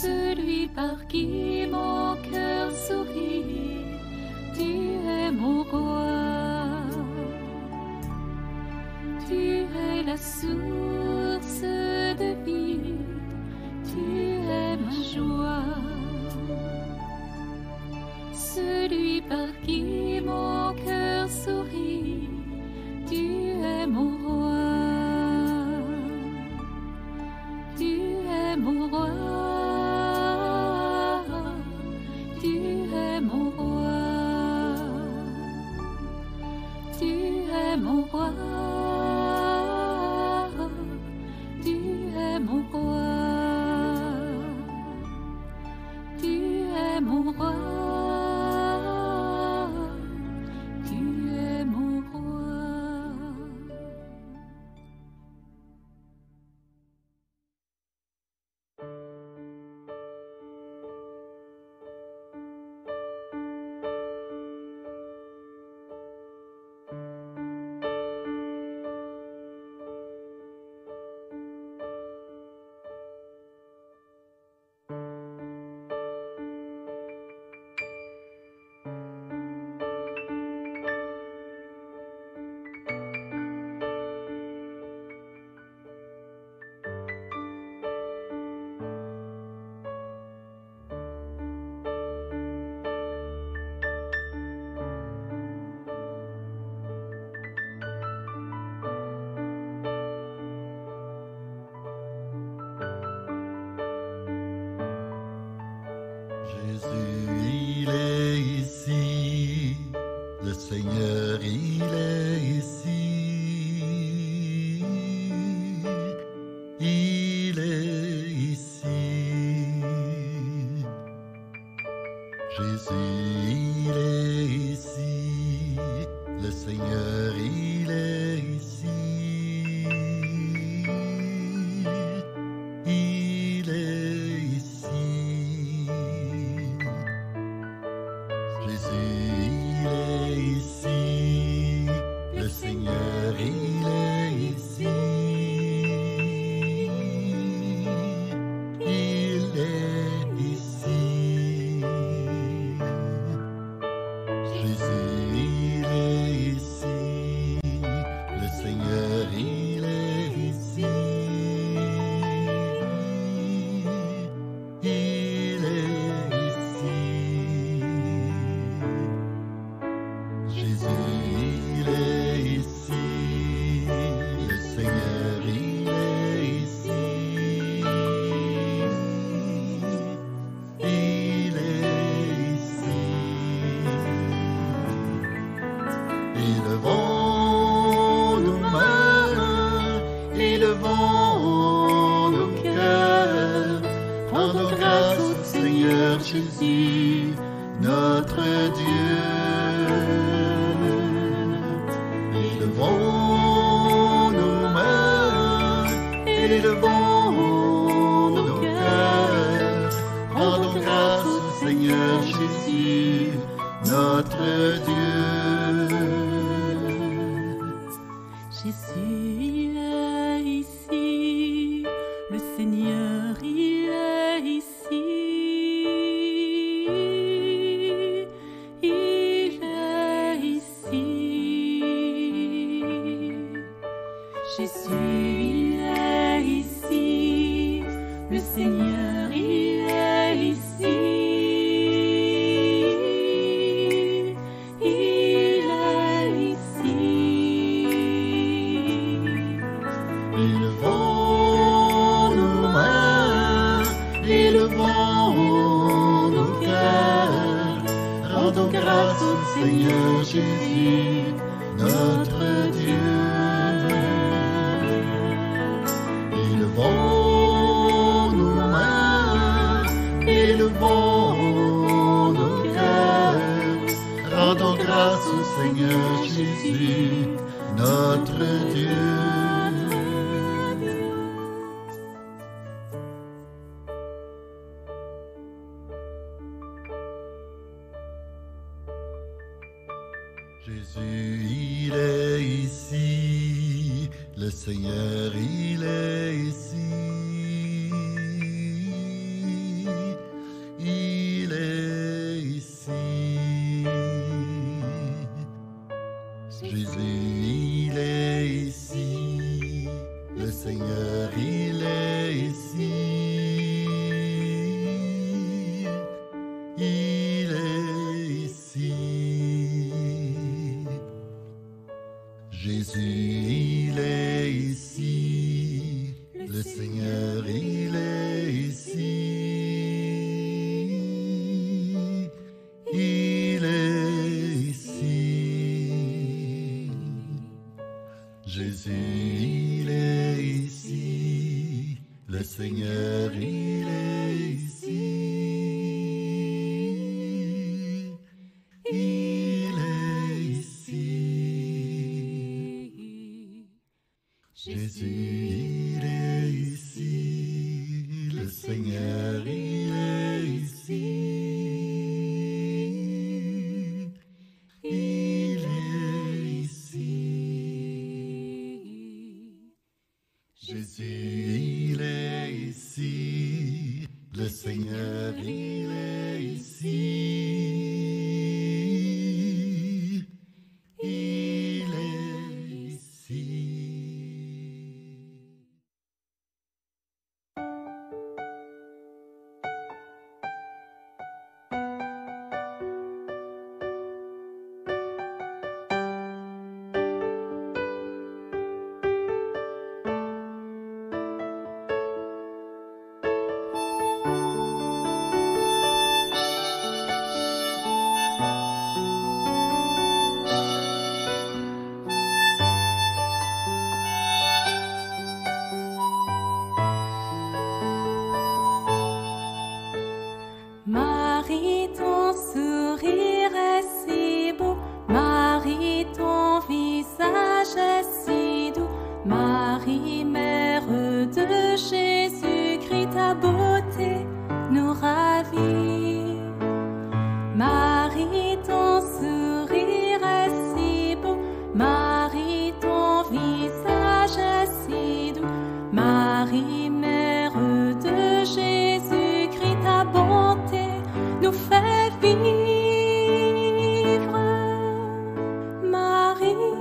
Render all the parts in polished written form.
celui par qui mon cœur sourit, tu es mon roi. Tu es la source de vie, tu es ma joie. Celui par qui mon cœur sourit, tu es mon roi. Tu es mon roi. Tu es mon roi. Tu es mon roi. Tu es mon roi. Tu es mon roi. Jésus, il est ici, le Seigneur, il est ici, il est ici. Jésus, il est ici, le Seigneur, il est ici, il est ici. Jésus, il est ici, le Seigneur, il est ici, il est ici. Jésus, il est ici, le Seigneur, il est ici, il est ici. Jésus, il est ici, le Seigneur, il est ici, il est ici. Élevons nos mains, élevons nos cœurs, rendons grâce au Seigneur Jésus, notre Dieu. Élevons nos mains, élevons nos cœurs, rendons grâce au Seigneur Jésus, notre Dieu. Jésus, il est ici, le Seigneur, il est ici, il est ici. Jésus, il est ici, le Seigneur, il est ici, il est ici. Élevons nos mains, élevons nos cœurs, rendons grâce au Seigneur Jésus, notre Dieu. Élevons nos mains, élevons nos cœurs, rendons grâce au Seigneur Jésus, notre Dieu. Jésus, il est ici, le Seigneur, il est ici, Seigneur, il est ici. Il est ici. Jésus, il est ici. Le Seigneur, il est ici. Il est ici. Jésus, il est ici. Le Seigneur, il est ici. Il est ici. Jésus, il est ici. Le Seigneur, il est ici. Il est ici. Marie, ton sourire est si beau, Marie, ton visage est si doux, Marie, mère de Jésus-Christ, ta beauté nous ravit. Marie, ton sourire est si beau, Marie, ton visage est si doux, Marie, mère de Jésus-Christ, ta bonté nous fait vivre. Marie,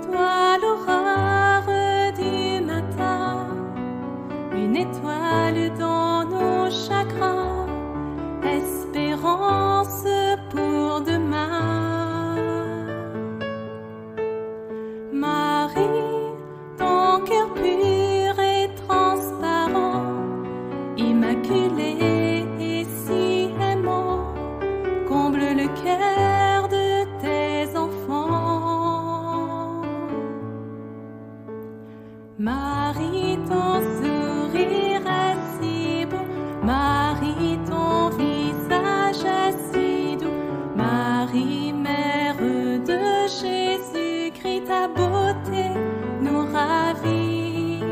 toi l'aurore du matin, une étoile dans nos chagrins, espérance pour demain. Marie, ton cœur pur et transparent, immaculé et si aimant, comble le cœur de tes enfants. Marie, ton sourire est si beau, Marie, ton visage est si doux, Marie, mère de Jésus-Christ, ta beauté nous ravit.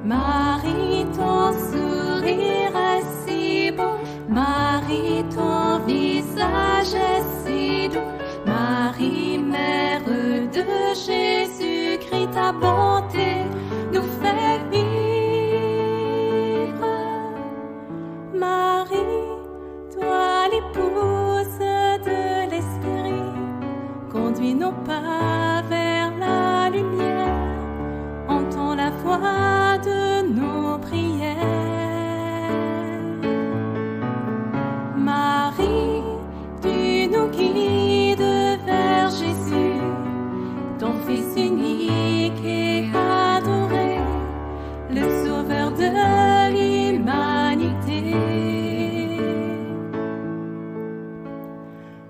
Marie, ton sourire est si beau, Marie, ton visage est si doux, Marie, mère de Jésus-Christ, ta bonté nous fait vivre. Marie, toi l'épouse de l'Esprit, conduis nos pas vers la lumière, entends la voix de nos prières. Marie, tu nous guides vers Jésus, ton Fils unique et adoré, le Sauveur de l'humanité.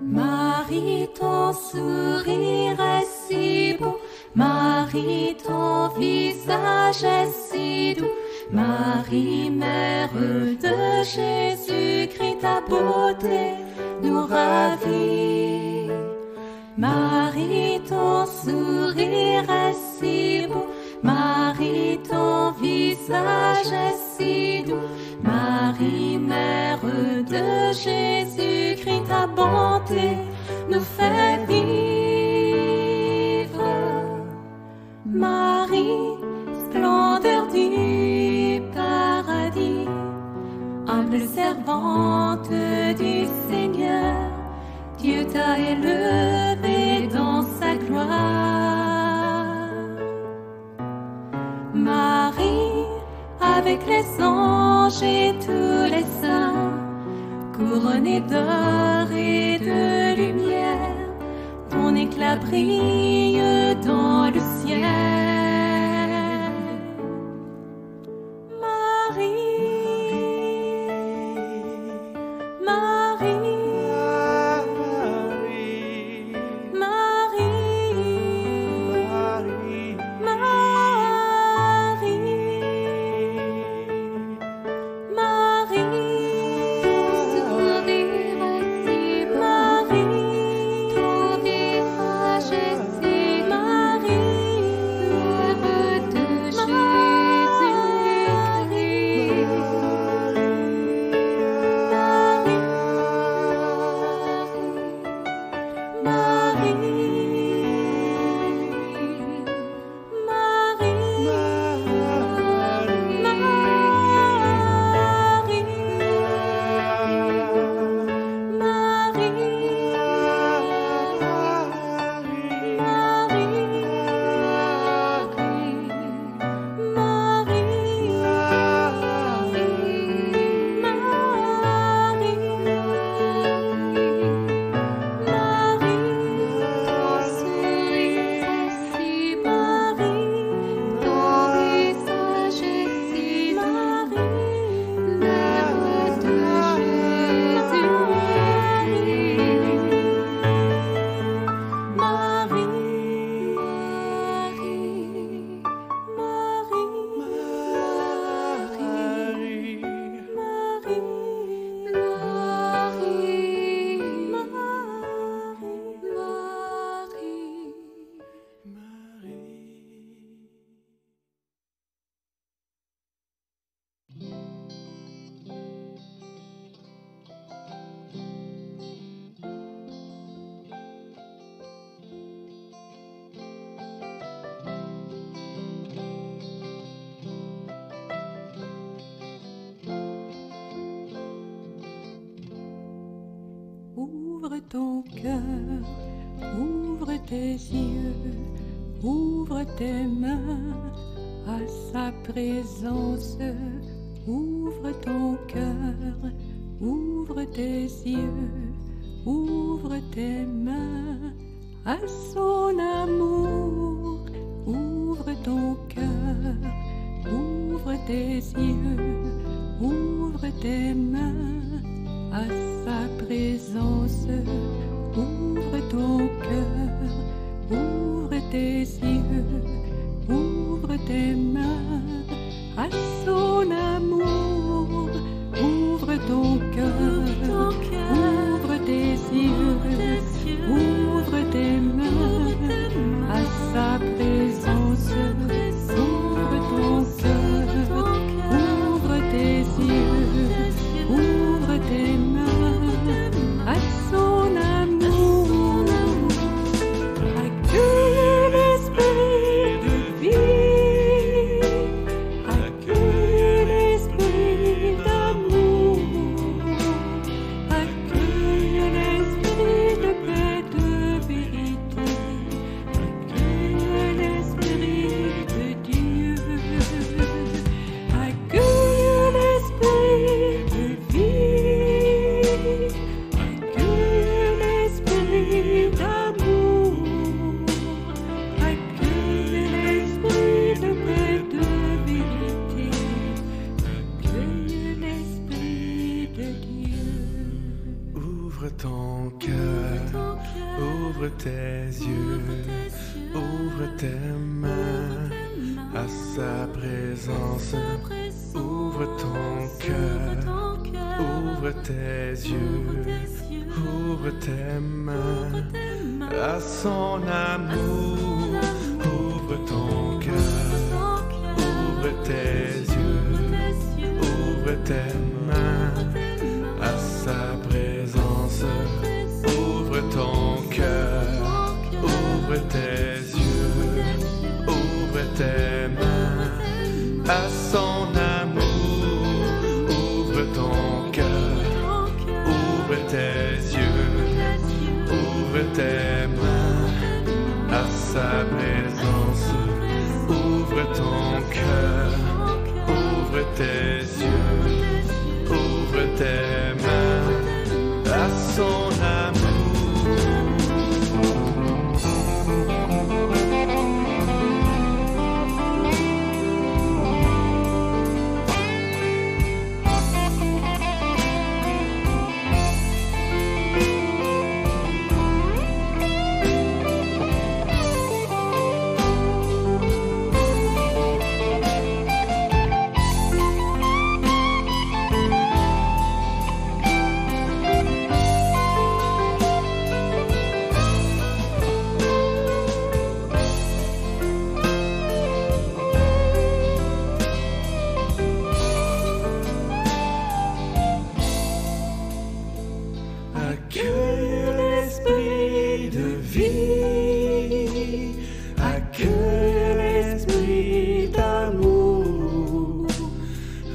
Marie, ton sourire est si beau, Marie, ton visage est si doux, Marie, mère de Jésus-Christ, ta beauté nous ravit. Marie, ton sourire est si beau, Marie, ton visage est si doux, Marie, mère de Jésus-Christ, ta bonté nous fait vivre. Marie, splendeur du paradis, humble servante du Seigneur, Dieu t'a élevé dans sa gloire. Marie, avec les anges et tous les saints, couronnée d'or et de lumière, ton éclat brille dans le ciel. Ouvre ton cœur, ouvre tes yeux, ouvre tes mains à sa présence. Ouvre ton cœur, ouvre tes yeux, ouvre tes mains à son amour. Ouvre ton cœur, ouvre tes yeux, ouvre tes mains à sa présence. Ouvre ton cœur, ouvre tes yeux, ouvre tes mains à son amour. Ouvre ton cœur, ouvre tes yeux, ouvre tes mains à sa présence. Ouvre ton cœur, ouvre tes yeux, ouvre tes mains à son amour. Accueille l'esprit de vie, accueille l'esprit d'amour, accueille l'esprit de paix, de vérité, accueille l'esprit de Dieu, accueille l'esprit de vie, accueille l'esprit d'amour, accueille l'esprit de paix, de vérité, accueille l'esprit de Dieu. Ouvre ton cœur, ouvre tes yeux, ouvre tes mains à sa présence. Ouvre ton cœur, ouvre tes yeux, ouvre tes mains à son amour. Ouvre ton cœur, ouvre tes yeux, ouvre tes mains à sa présence. Ouvre ton cœur, ouvre tes yeux, ouvre tes mains à son amour. Ouvre ton cœur, ouvre tes yeux, ouvre tes mains à sa présence. Ouvre ton cœur, ouvre tes yeux, ouvre tes mains à son amour.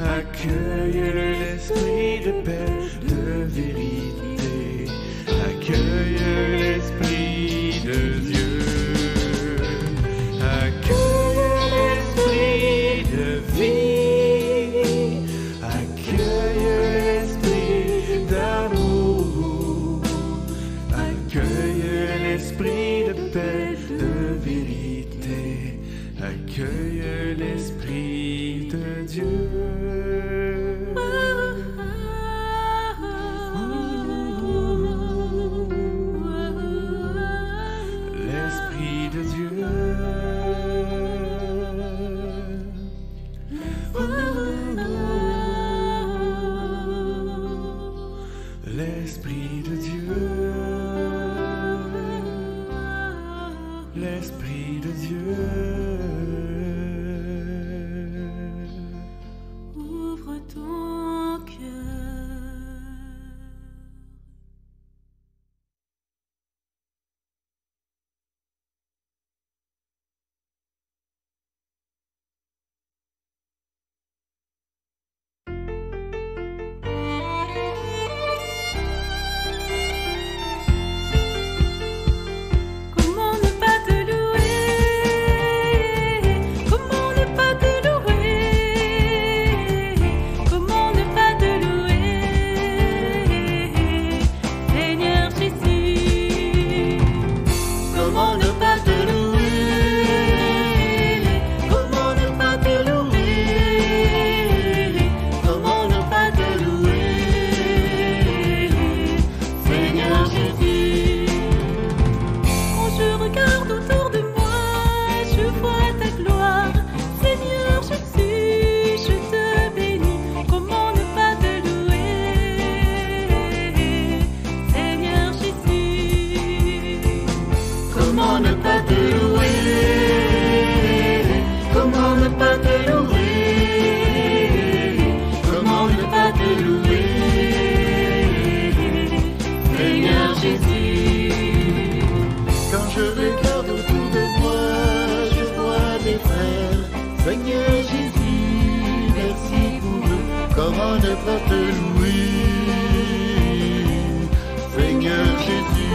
Accueille l'esprit de paix, de vérité. Accueille l'esprit de Dieu. Accueille l'esprit de vie. Accueille l'esprit d'amour. Accueille l'esprit de paix, de vérité. Accueille l'esprit de Dieu. L'esprit de Dieu. L'esprit de Dieu. L'esprit de Dieu. Ouvre ton cœur. Comment ne pas te louer? Comment ne pas te louer? Comment ne pas te louer? Seigneur Jésus. Comment ne pas te louer? Comment ne pas te louer? Comment ne pas te louer? Seigneur Jésus. Quand je regarde autour de moi, je vois ta gloire. Seigneur Jésus, je te bénis. Comment ne pas te louer? Seigneur Jésus. Comment ne pas te louer? Comment ne pas te louer? Comment ne pas te louer? Seigneur Jésus. Quand je regarde autour de moi, je vois des frères. Seigneur Jésus, merci pour eux. Comment ne pas te louer? Seigneur Jésus.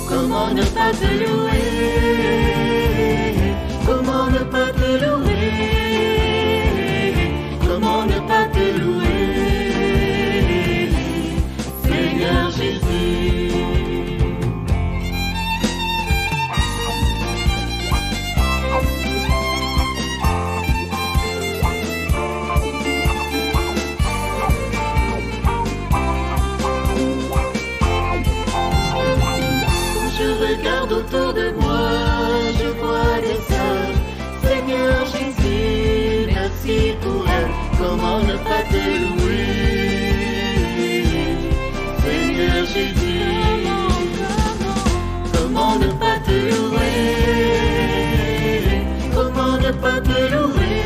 Comment ne pas te louer? Comment ne pas te louer? Comment ne pas te louer? Seigneur Jésus. Quand je regarde autour de moi, je vois des sœurs. Seigneur Jésus, merci pour elles. Comment ne pas te louer? Seigneur Jésus. Comment ne pas te louer? Comment ne pas te louer?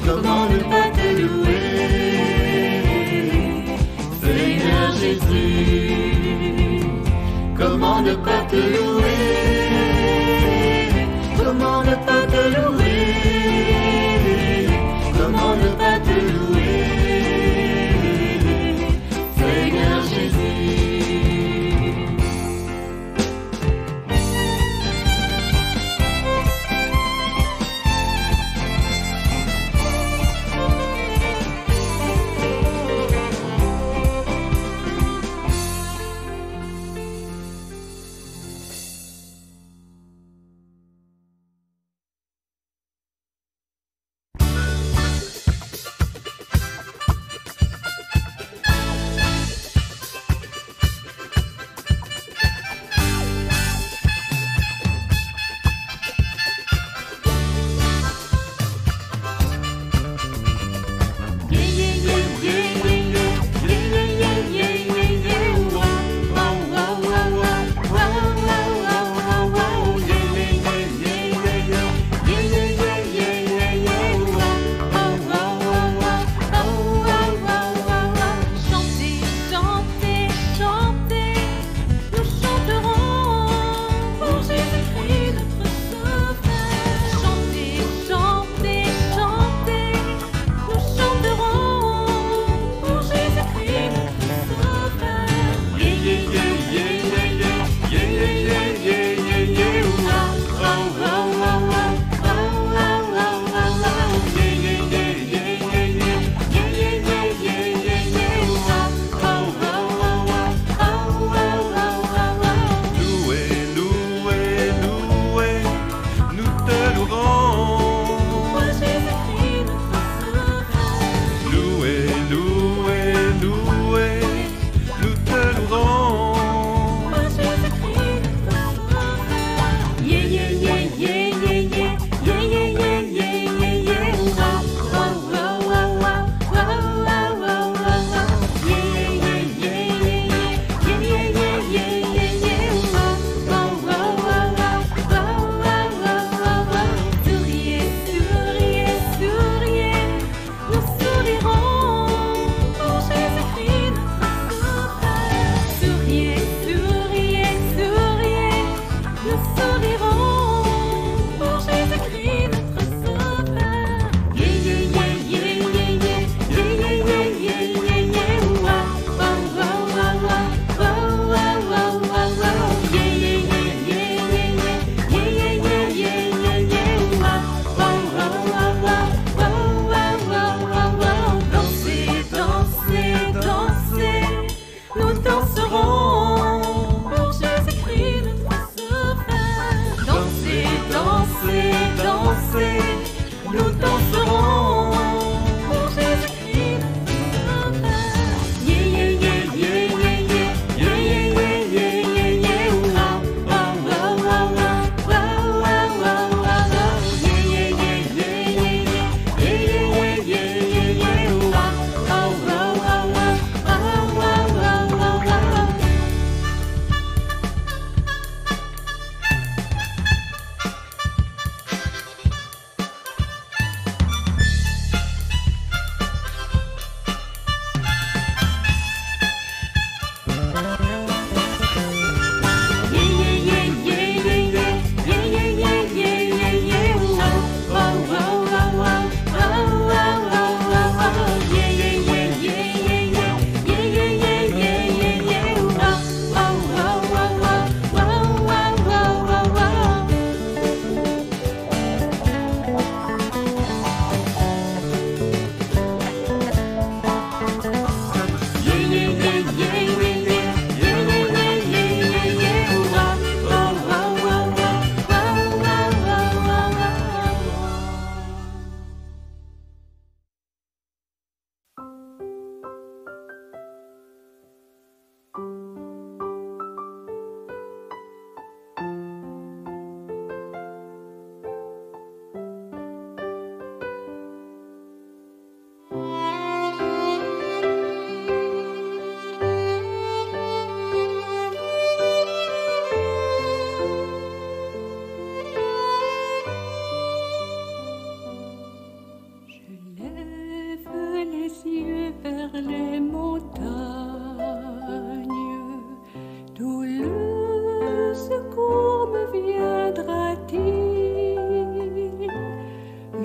Comment ne pas te louer? Seigneur Jésus. Comment ne pas te louer? Comment ne pas te louer? Comment ne pas te louer? Seigneur Jésus. vers les montagnes, d'où le secours me viendra-t-il?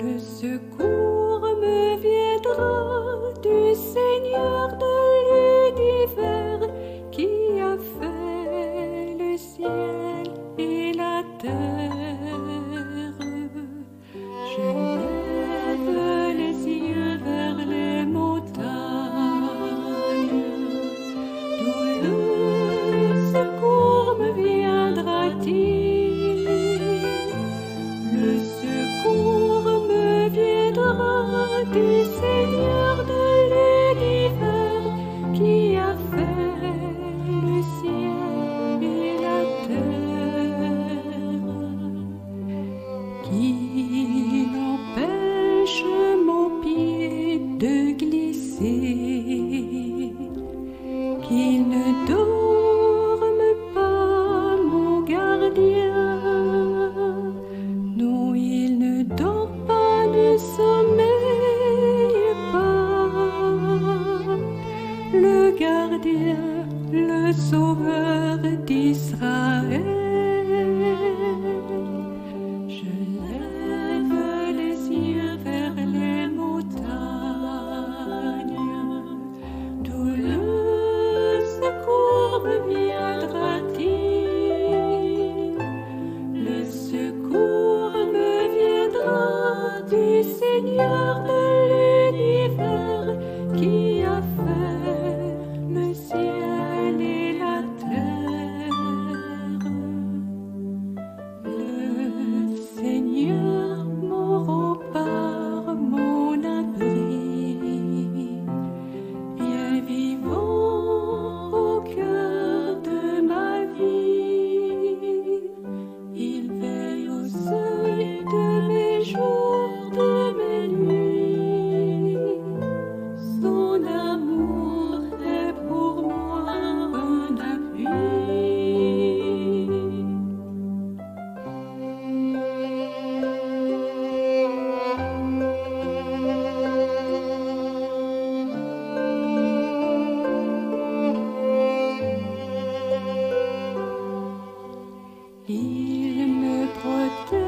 Le secours me viendra du Seigneur de l'univers qui a fait le ciel et la terre. Je lève les yeux vers les montagnes, d'où le secours me viendra-t-il? Le secours me viendra du Seigneur de l'univers qui a fait le ciel et la terre, qui n'empêche mon pied de glisser, qu'il ne dorme pas mon gardien. Non, il ne dort pas, ne sommeille pas. Le gardien, le sauveur d'Israël. Je lève les yeux vers les montagnes, d'où le secours me viendra-t-il? Le secours me viendra du Seigneur de l'univers qui a fait le ciel et la terre. Le Seigneur, mon rempart, mon abri, bien vivant au cœur de ma vie. Il veille au seuil de mes jours, de mes nuits. Son amour est pour moi un appui. Il me protégera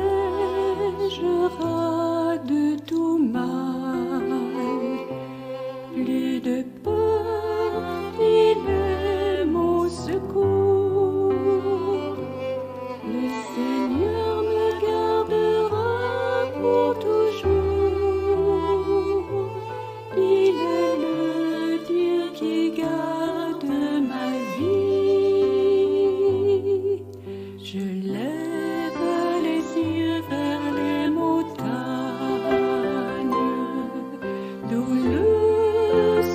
de tout mal, plus de peur, il est mon secours. Le Seigneur me gardera pour toujours. Il est le Dieu qui garde ma vie. Je lève les yeux vers les montagnes, d'où le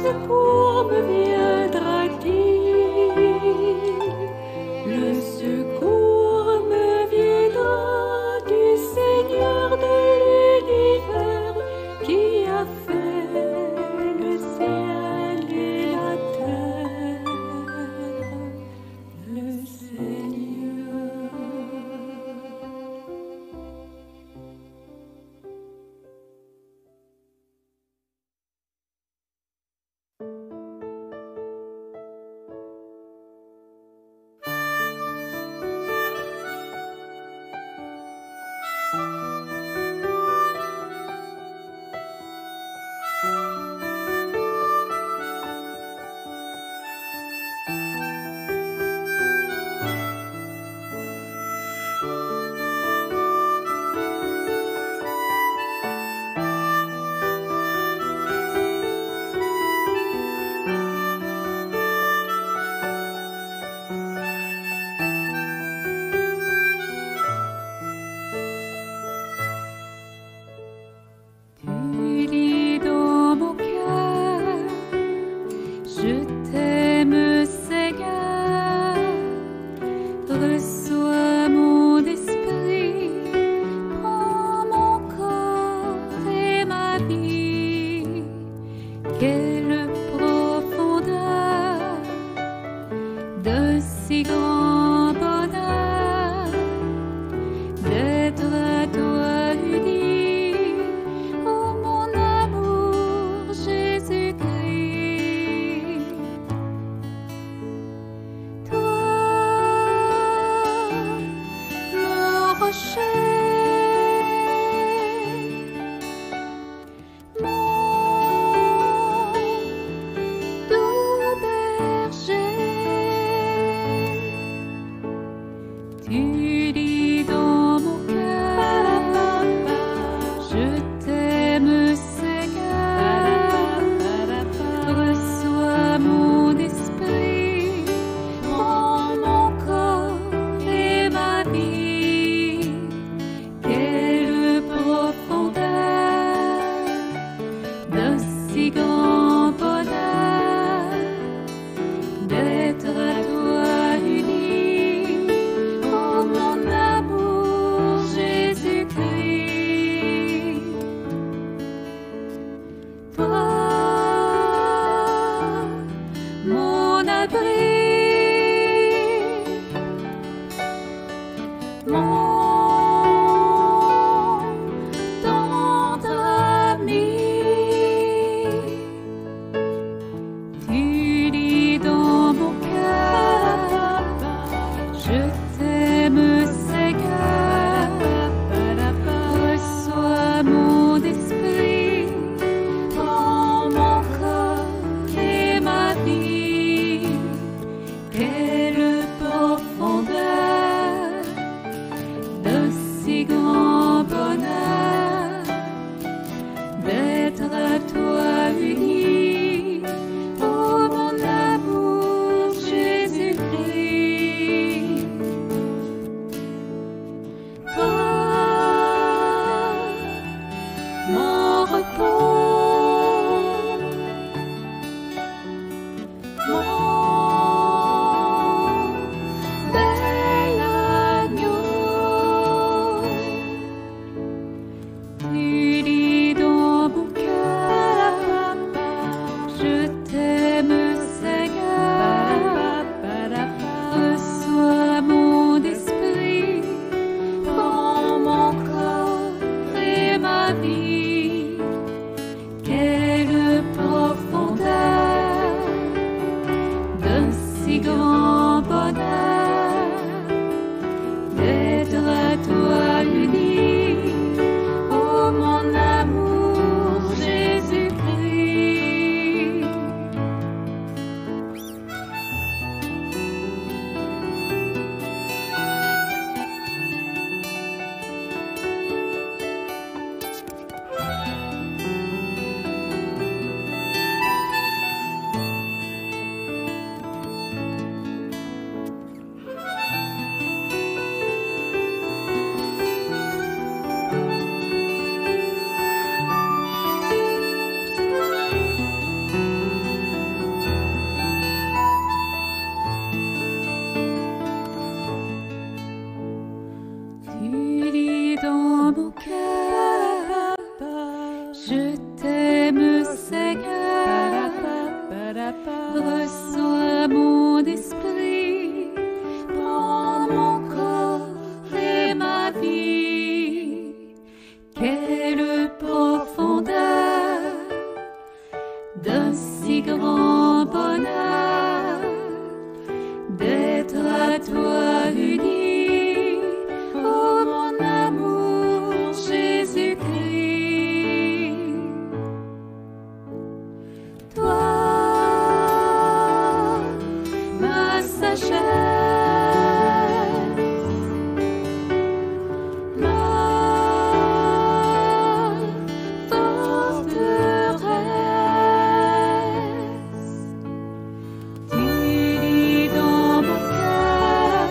secours me viendra-t-il? Le secours me viendra du Seigneur de l'univers qui a fait le ciel et la terre. Le Seigneur. mon abri, mon tendre ami. Tu dis dans mon cœur, je t'aime Seigneur, reçois mon esprit, prends mon corps et ma vie. Quelle profondeur de si grand bonheur d'être à toi uni, oh mon amour Jésus-Christ. Toi, mon repos, mon bel agneau. Tu dis dans mon cœur, je t'aime Seigneur, reçois mon esprit, prends mon corps et ma vie. Quelle profondeur d'un si grand bonheur d'être à toi uni, oh mon amour Jésus-Christ. Tu dis dans mon cœur, je t'aime Seigneur, reçois mon esprit, prends mon corps et ma vie. Quelle profondeur d'un si grand bonheur d'être à toi uni, oh mon amour Jésus-Christ. Toi, ma sagesse, ma forteresse. Tu dis dans mon cœur,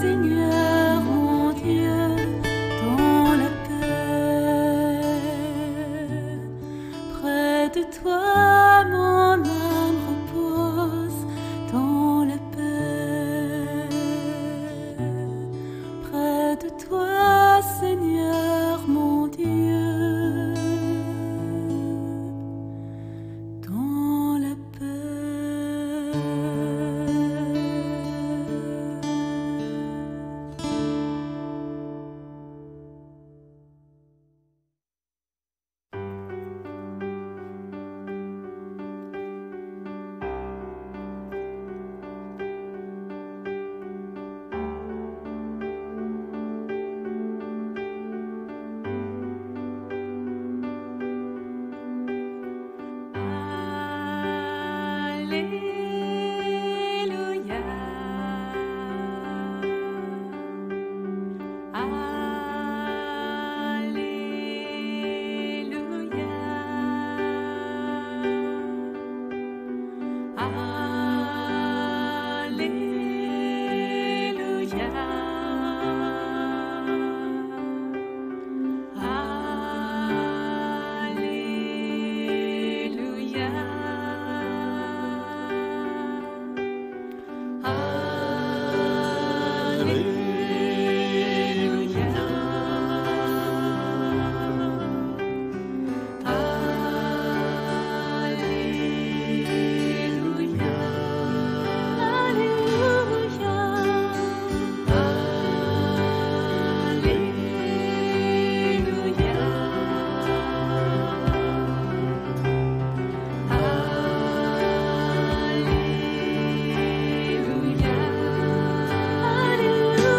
Seigneur mon Dieu, dans la paix. Près de toi, mon âme repose, dans la paix. Près de toi, Seigneur mon Dieu, dans la paix. Alléluia. Alléluia.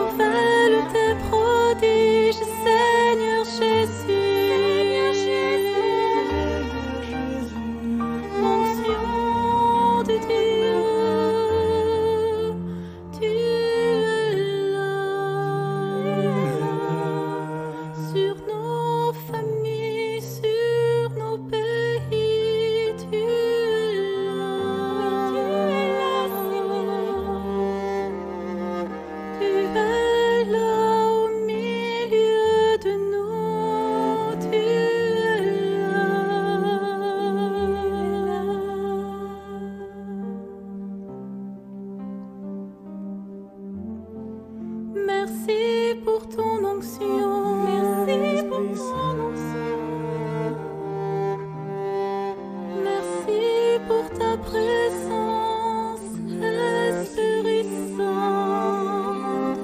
renouvelle tes prodiges, Seigneur Jésus. Onction de Dieu, tu es là. Sur nos familles, sur nos pays, tu es là. Tu es là au milieu de nous, tu es là. Merci pour ton onction. Merci pour ton onction. Merci pour ta présence, Esprit Saint.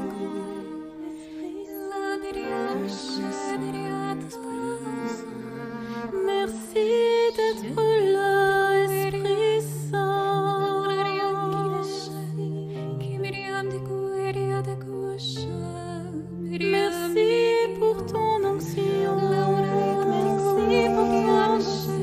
Merci d'être là, Esprit Saint. Merci pour ton onction. Merci pour ton onction.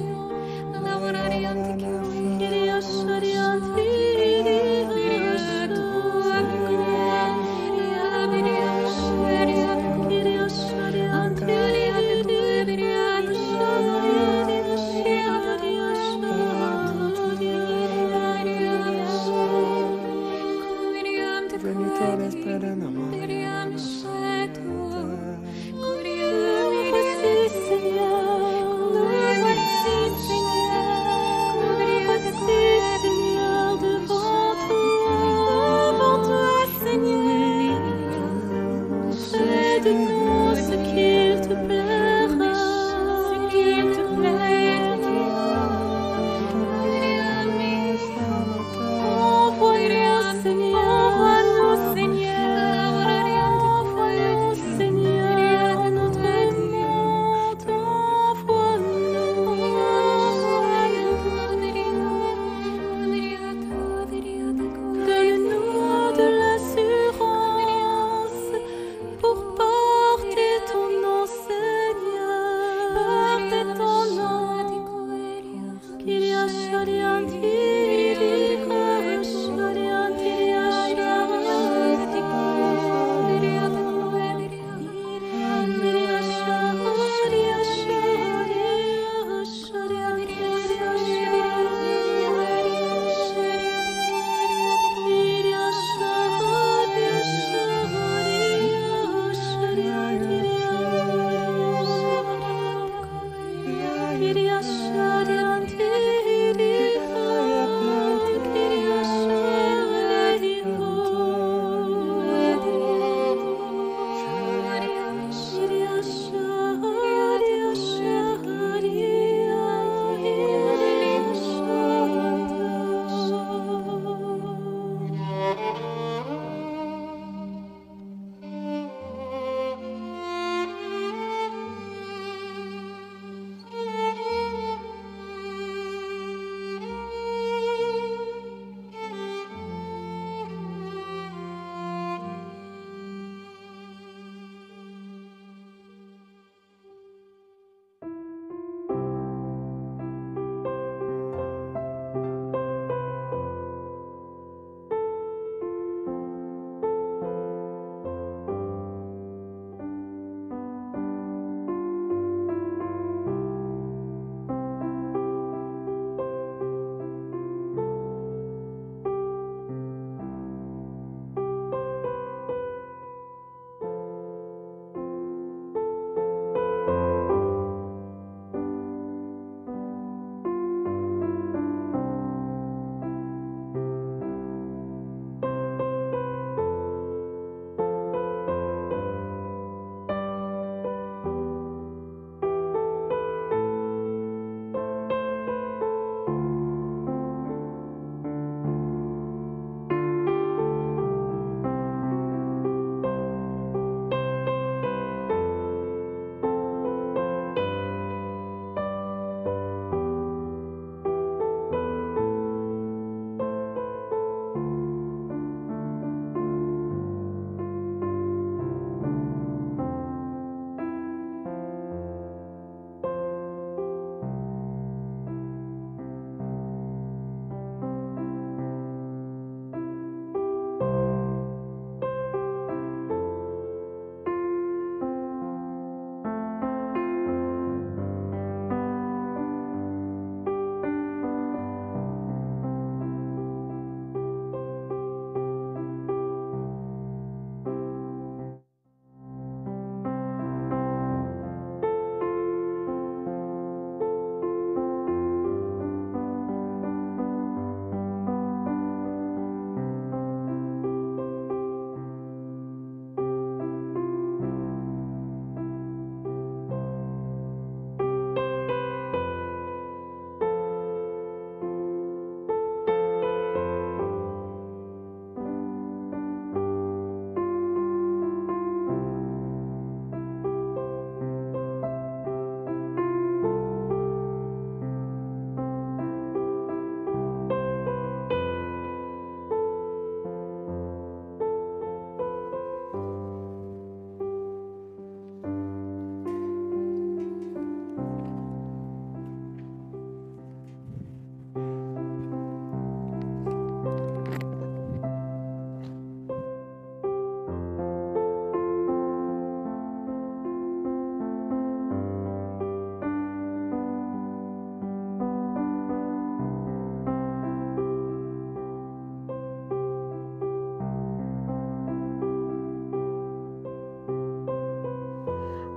Venite l'Esprit de nous. Seigneur, devant toi, Seigneur, fais de nous ce qu'il te plaira, ce qu'il te plaira. Envoie-nous, Seigneur, envoie-nous, Seigneur, dans notre monde, donne-nous de l'assurance pour porter ton nom, Seigneur.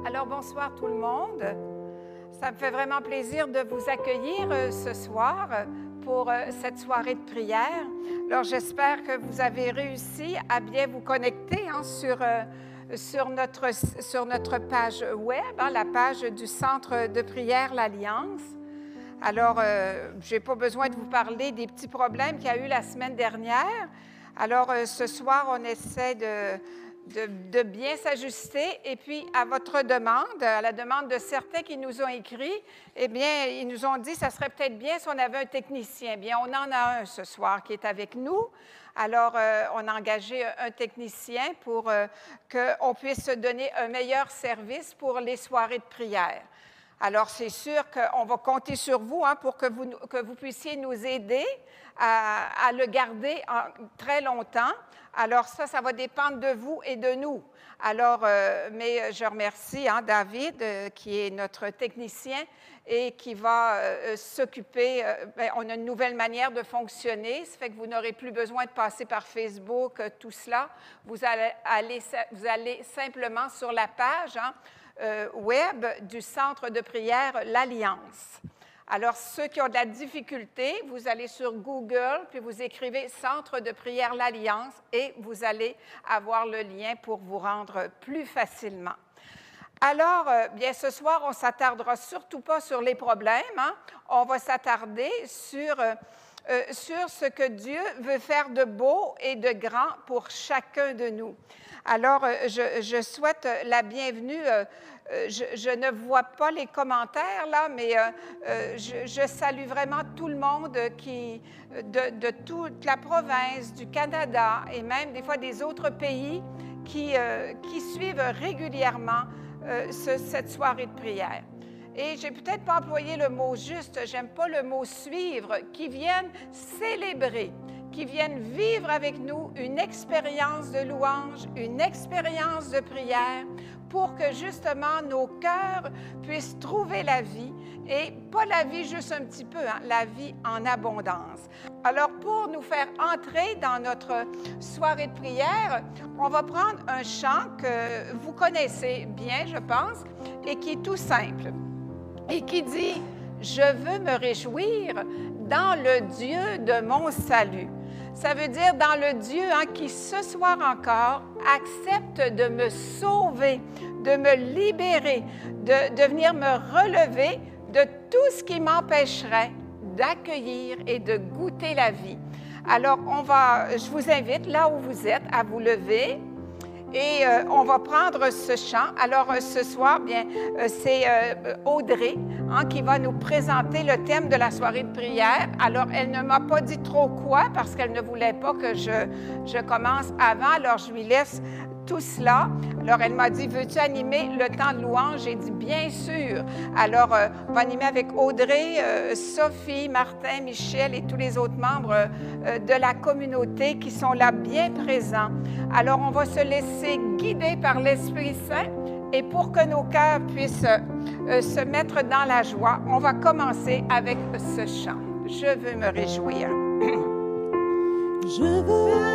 Alors, bonsoir tout le monde. Ça me fait vraiment plaisir de vous accueillir ce soir pour cette soirée de prière. Alors, j'espère que vous avez réussi à bien vous connecter sur notre page web, la page du Centre de prière L'Alliance. Alors, je n'ai pas besoin de vous parler des petits problèmes qu'il y a eu la semaine dernière. Alors, ce soir, on essaie de bien s'ajuster. Et puis, à votre demande, à la demande de certains qui nous ont écrit, eh bien, ils nous ont dit que ça serait peut-être bien si on avait un technicien. Bien, on en a un ce soir qui est avec nous. Alors, on a engagé un technicien pour qu'on puisse donner un meilleur service pour les soirées de prière. Alors, c'est sûr qu'on va compter sur vous pour que vous puissiez nous aider à le garder très longtemps. Alors, ça va dépendre de vous et de nous. Alors, mais je remercie David, qui est notre technicien et qui va s'occuper. On a une nouvelle manière de fonctionner. Ça fait que vous n'aurez plus besoin de passer par Facebook, tout cela. Vous allez simplement sur la page web du Centre de prière L'Alliance. Alors, ceux qui ont de la difficulté, vous allez sur Google, puis vous écrivez « Centre de prière L'Alliance » et vous allez avoir le lien pour vous rendre plus facilement. Alors, bien, ce soir, on ne s'attardera surtout pas sur les problèmes. On va s'attarder sur ce que Dieu veut faire de beau et de grand pour chacun de nous. Alors, je souhaite la bienvenue. Je ne vois pas les commentaires, là, mais je salue vraiment tout le monde de toute la province, du Canada et même des fois des autres pays qui suivent régulièrement cette soirée de prière. Et je n'ai peut-être pas employé le mot juste, j'aime pas le mot suivre, qui viennent célébrer, qui viennent vivre avec nous une expérience de louange, une expérience de prière, pour que justement nos cœurs puissent trouver la vie, et pas la vie juste un petit peu, la vie en abondance. Alors, pour nous faire entrer dans notre soirée de prière, on va prendre un chant que vous connaissez bien, je pense, et qui est tout simple, et qui dit « Je veux me réjouir dans le Dieu de mon salut ». Ça veut dire dans le Dieu qui, ce soir encore, accepte de me sauver, de me libérer, de venir me relever de tout ce qui m'empêcherait d'accueillir et de goûter la vie. Alors, je vous invite, là où vous êtes, à vous lever et on va prendre ce chant. Alors, ce soir, bien, c'est Audrey qui va nous présenter le thème de la soirée de prière. Alors, elle ne m'a pas dit trop quoi parce qu'elle ne voulait pas que je commence avant. Alors, je lui laisse tout cela. Alors, elle m'a dit, veux-tu animer le temps de louange? J'ai dit, bien sûr. Alors, on va animer avec Audrey, Sophie, Martin, Michel et tous les autres membres de la communauté qui sont là bien présents. Alors, on va se laisser guider par l'Esprit Saint et pour que nos cœurs puissent se mettre dans la joie, on va commencer avec ce chant. Je veux me réjouir. Je veux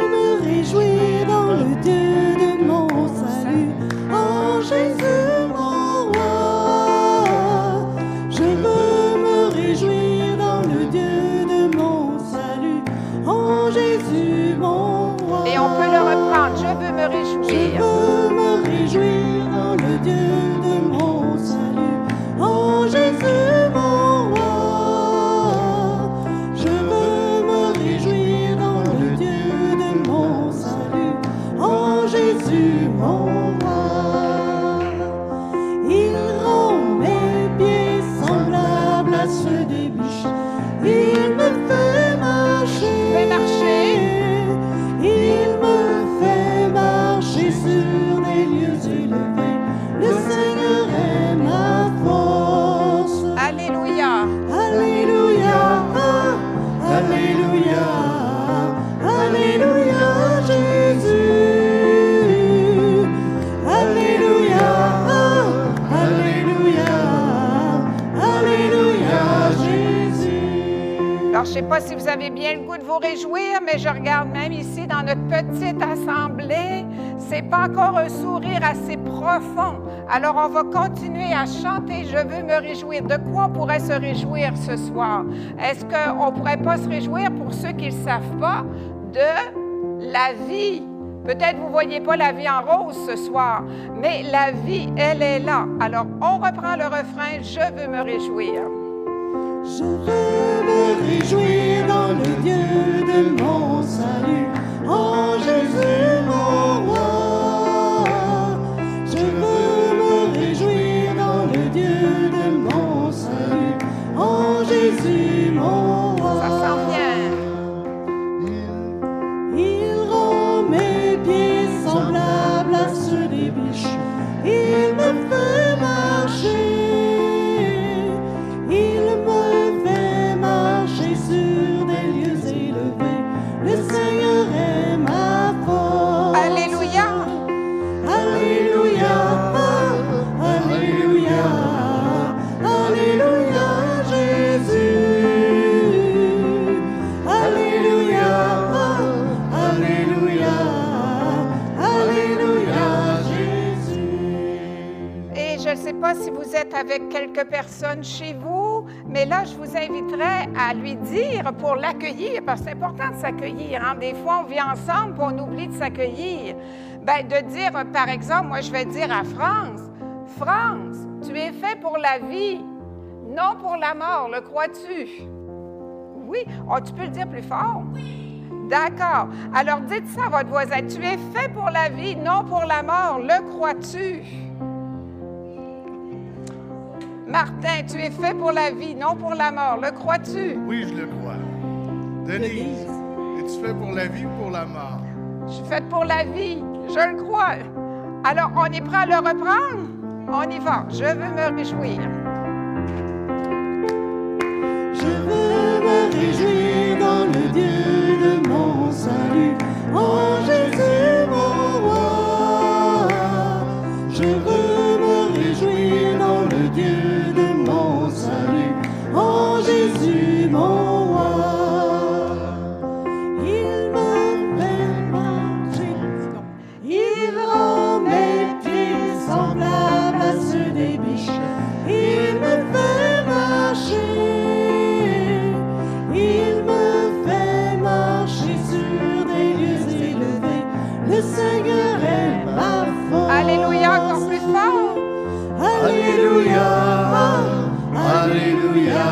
me réjouir dans le Dieu de mon salut, en Jésus mon roi. Je veux me réjouir dans le Dieu de mon salut, en Jésus mon roi. Et on peut le reprendre, je veux me réjouir. Je veux me réjouir dans le Dieu de mon salut, en Jésus mon roi. Je veux me réjouir dans le Dieu de mon salut, en Jésus mon roi. Il rend mes pieds semblables à ceux des biches. Il me fait marcher. Il me fait marcher sur des lieux élevés. Le Seigneur est ma force. Alléluia. Alléluia. Alléluia. Alléluia Jésus. Alléluia. Alléluia. Alléluia Jésus. Alors, je ne sais pas si vous avez bien le goût de vous réjouir, mais je regarde même ici dans notre petite assemblée, c'est pas encore un sourire assez profond. Alors, on va continuer à chanter « Je veux me réjouir ». De quoi on pourrait se réjouir ce soir? Est-ce qu'on ne pourrait pas se réjouir, pour ceux qui ne le savent pas, de la vie? Peut-être vous ne voyez pas la vie en rose ce soir, mais la vie, elle est là. Alors, on reprend le refrain « Je veux me réjouir ». Je veux me réjouir dans le Dieu de mon salut, en Jésus mon roi. Je veux me réjouir dans le Dieu de mon salut, en Jésus mon roi. Ça sent bien. Il rend mes pieds semblables à ceux des biches, il me fait marcher. Sur des lieux élevés, le Seigneur est ma force. Alléluia. Alléluia. Alléluia. Alléluia, Jésus. Alléluia. Alléluia. Alléluia, Jésus. Et je ne sais pas si vous êtes avec quelques personnes chez vous, mais là, je vous inviterais à lui dire pour l'accueillir, parce que c'est important de s'accueillir. Hein? Des fois, on vit ensemble et on oublie de s'accueillir. Bien, de dire, par exemple, moi, je vais dire à France, « France, tu es fait pour la vie, non pour la mort, le crois-tu? » Oui. Oh, tu peux le dire plus fort? Oui. D'accord. Alors, dites ça à votre voisin, « Tu es fait pour la vie, non pour la mort, le crois-tu? » Martin, tu es fait pour la vie, non pour la mort. Le crois-tu? Oui, je le crois. Denise, es-tu fait pour la vie ou pour la mort? Je suis faite pour la vie, je le crois. Alors, on est prêt à le reprendre? On y va. Je veux me réjouir. Je veux me réjouir dans le Dieu de mon salut, en Jésus mon roi. Je veux me réjouir dans le Dieu de mon salut, en Jésus mon roi. Il me fait marcher, il rend mes pieds semblables à ceux des biches, il me fait marcher, il me fait marcher sur des lieux élevés, le Seigneur est ma force. Alléluia, encore plus fort. Alléluia, Alléluia,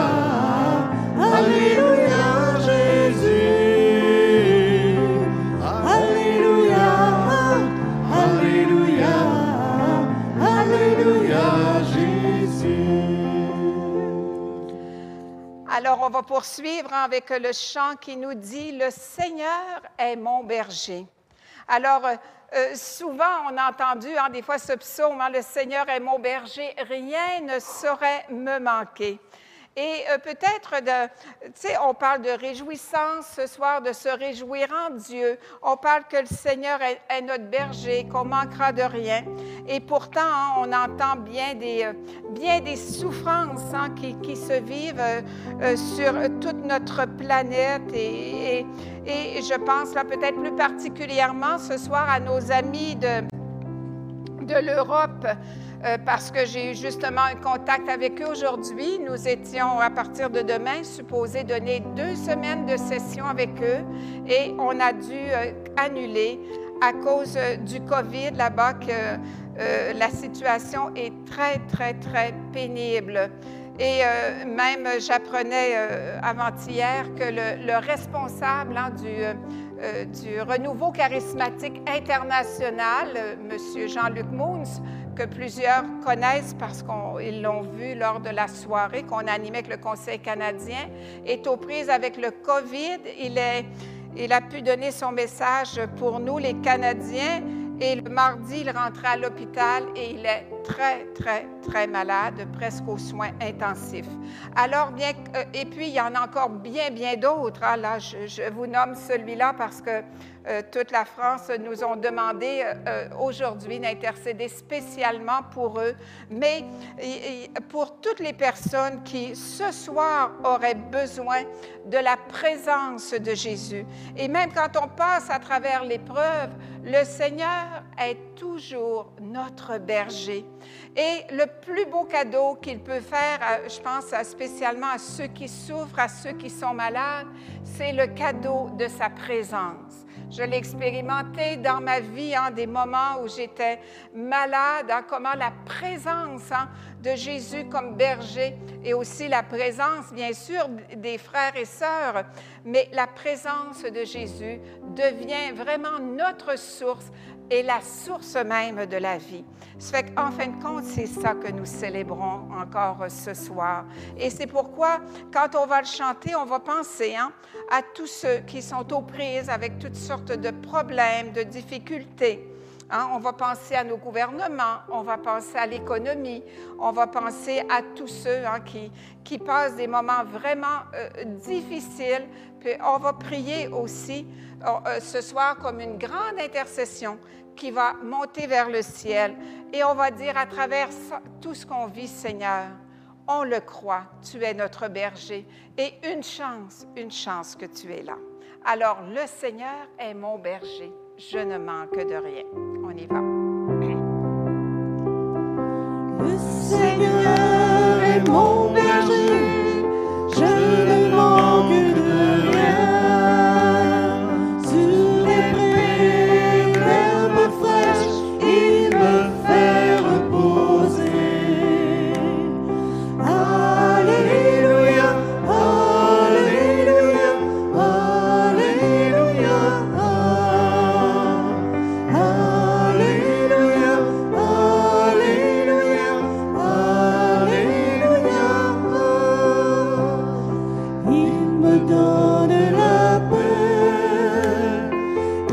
Alléluia, Jésus. Alléluia, Alléluia, Alléluia, Jésus. Alors, on va poursuivre avec le chant qui nous dit « Le Seigneur est mon berger ». Alors, souvent, on a entendu des fois ce psaume, « Le Seigneur est mon berger, rien ne saurait me manquer ». Et peut-être, on parle de réjouissance ce soir, de se réjouir en Dieu. On parle que le Seigneur est notre berger, qu'on ne manquera de rien. Et pourtant, on entend bien des souffrances qui se vivent sur toute notre planète. Et je pense là peut-être plus particulièrement ce soir à nos amis de l'Europe. Parce que j'ai eu justement un contact avec eux aujourd'hui. Nous étions, à partir de demain, supposés donner 2 semaines de session avec eux et on a dû annuler à cause du COVID là-bas que la situation est très, très, très pénible. Et même, j'apprenais avant-hier que le responsable du renouveau charismatique international, M. Jean-Luc Moons, que plusieurs connaissent parce qu'ils l'ont vu lors de la soirée qu'on animait avec le Conseil canadien, est aux prises avec le COVID. Il a pu donner son message pour nous, les Canadiens, et le mardi, il rentrait à l'hôpital et il est très, très, très malade, presque aux soins intensifs. Alors, et puis, il y en a encore bien, bien d'autres. Hein, là, je vous nomme celui-là parce que toute la France nous ont demandé aujourd'hui d'intercéder spécialement pour eux, mais pour toutes les personnes qui, ce soir, auraient besoin de la présence de Jésus. Et même quand on passe à travers l'épreuve, Le Seigneur est toujours notre berger. Et le plus beau cadeau qu'il peut faire, je pense spécialement à ceux qui souffrent, à ceux qui sont malades, c'est le cadeau de sa présence. Je l'ai expérimenté dans ma vie, des moments où j'étais malade, comment la présence de Jésus comme berger et aussi la présence, bien sûr, des frères et sœurs, mais la présence de Jésus devient vraiment notre source et la source même de la vie. Ça fait qu'en fin de compte, c'est ça que nous célébrons encore ce soir. Et c'est pourquoi, quand on va le chanter, on va penser à tous ceux qui sont aux prises avec toutes sortes de problèmes, de difficultés. On va penser à nos gouvernements, on va penser à l'économie, on va penser à tous ceux qui passent des moments vraiment difficiles. Puis on va prier aussi ce soir comme une grande intercession qui va monter vers le ciel. Et on va dire à travers tout ce qu'on vit, Seigneur, on le croit, tu es notre berger. Et une chance que tu es là. Alors, le Seigneur est mon berger. Je ne manque de rien. On y va. Le Seigneur est mon berger, je ne manque de rien. Sur les prés d'herbes fraîches, il me fait reposer. Alléluia, Alléluia, Alléluia. Alléluia, Alléluia, Alléluia. Il me donne la paix,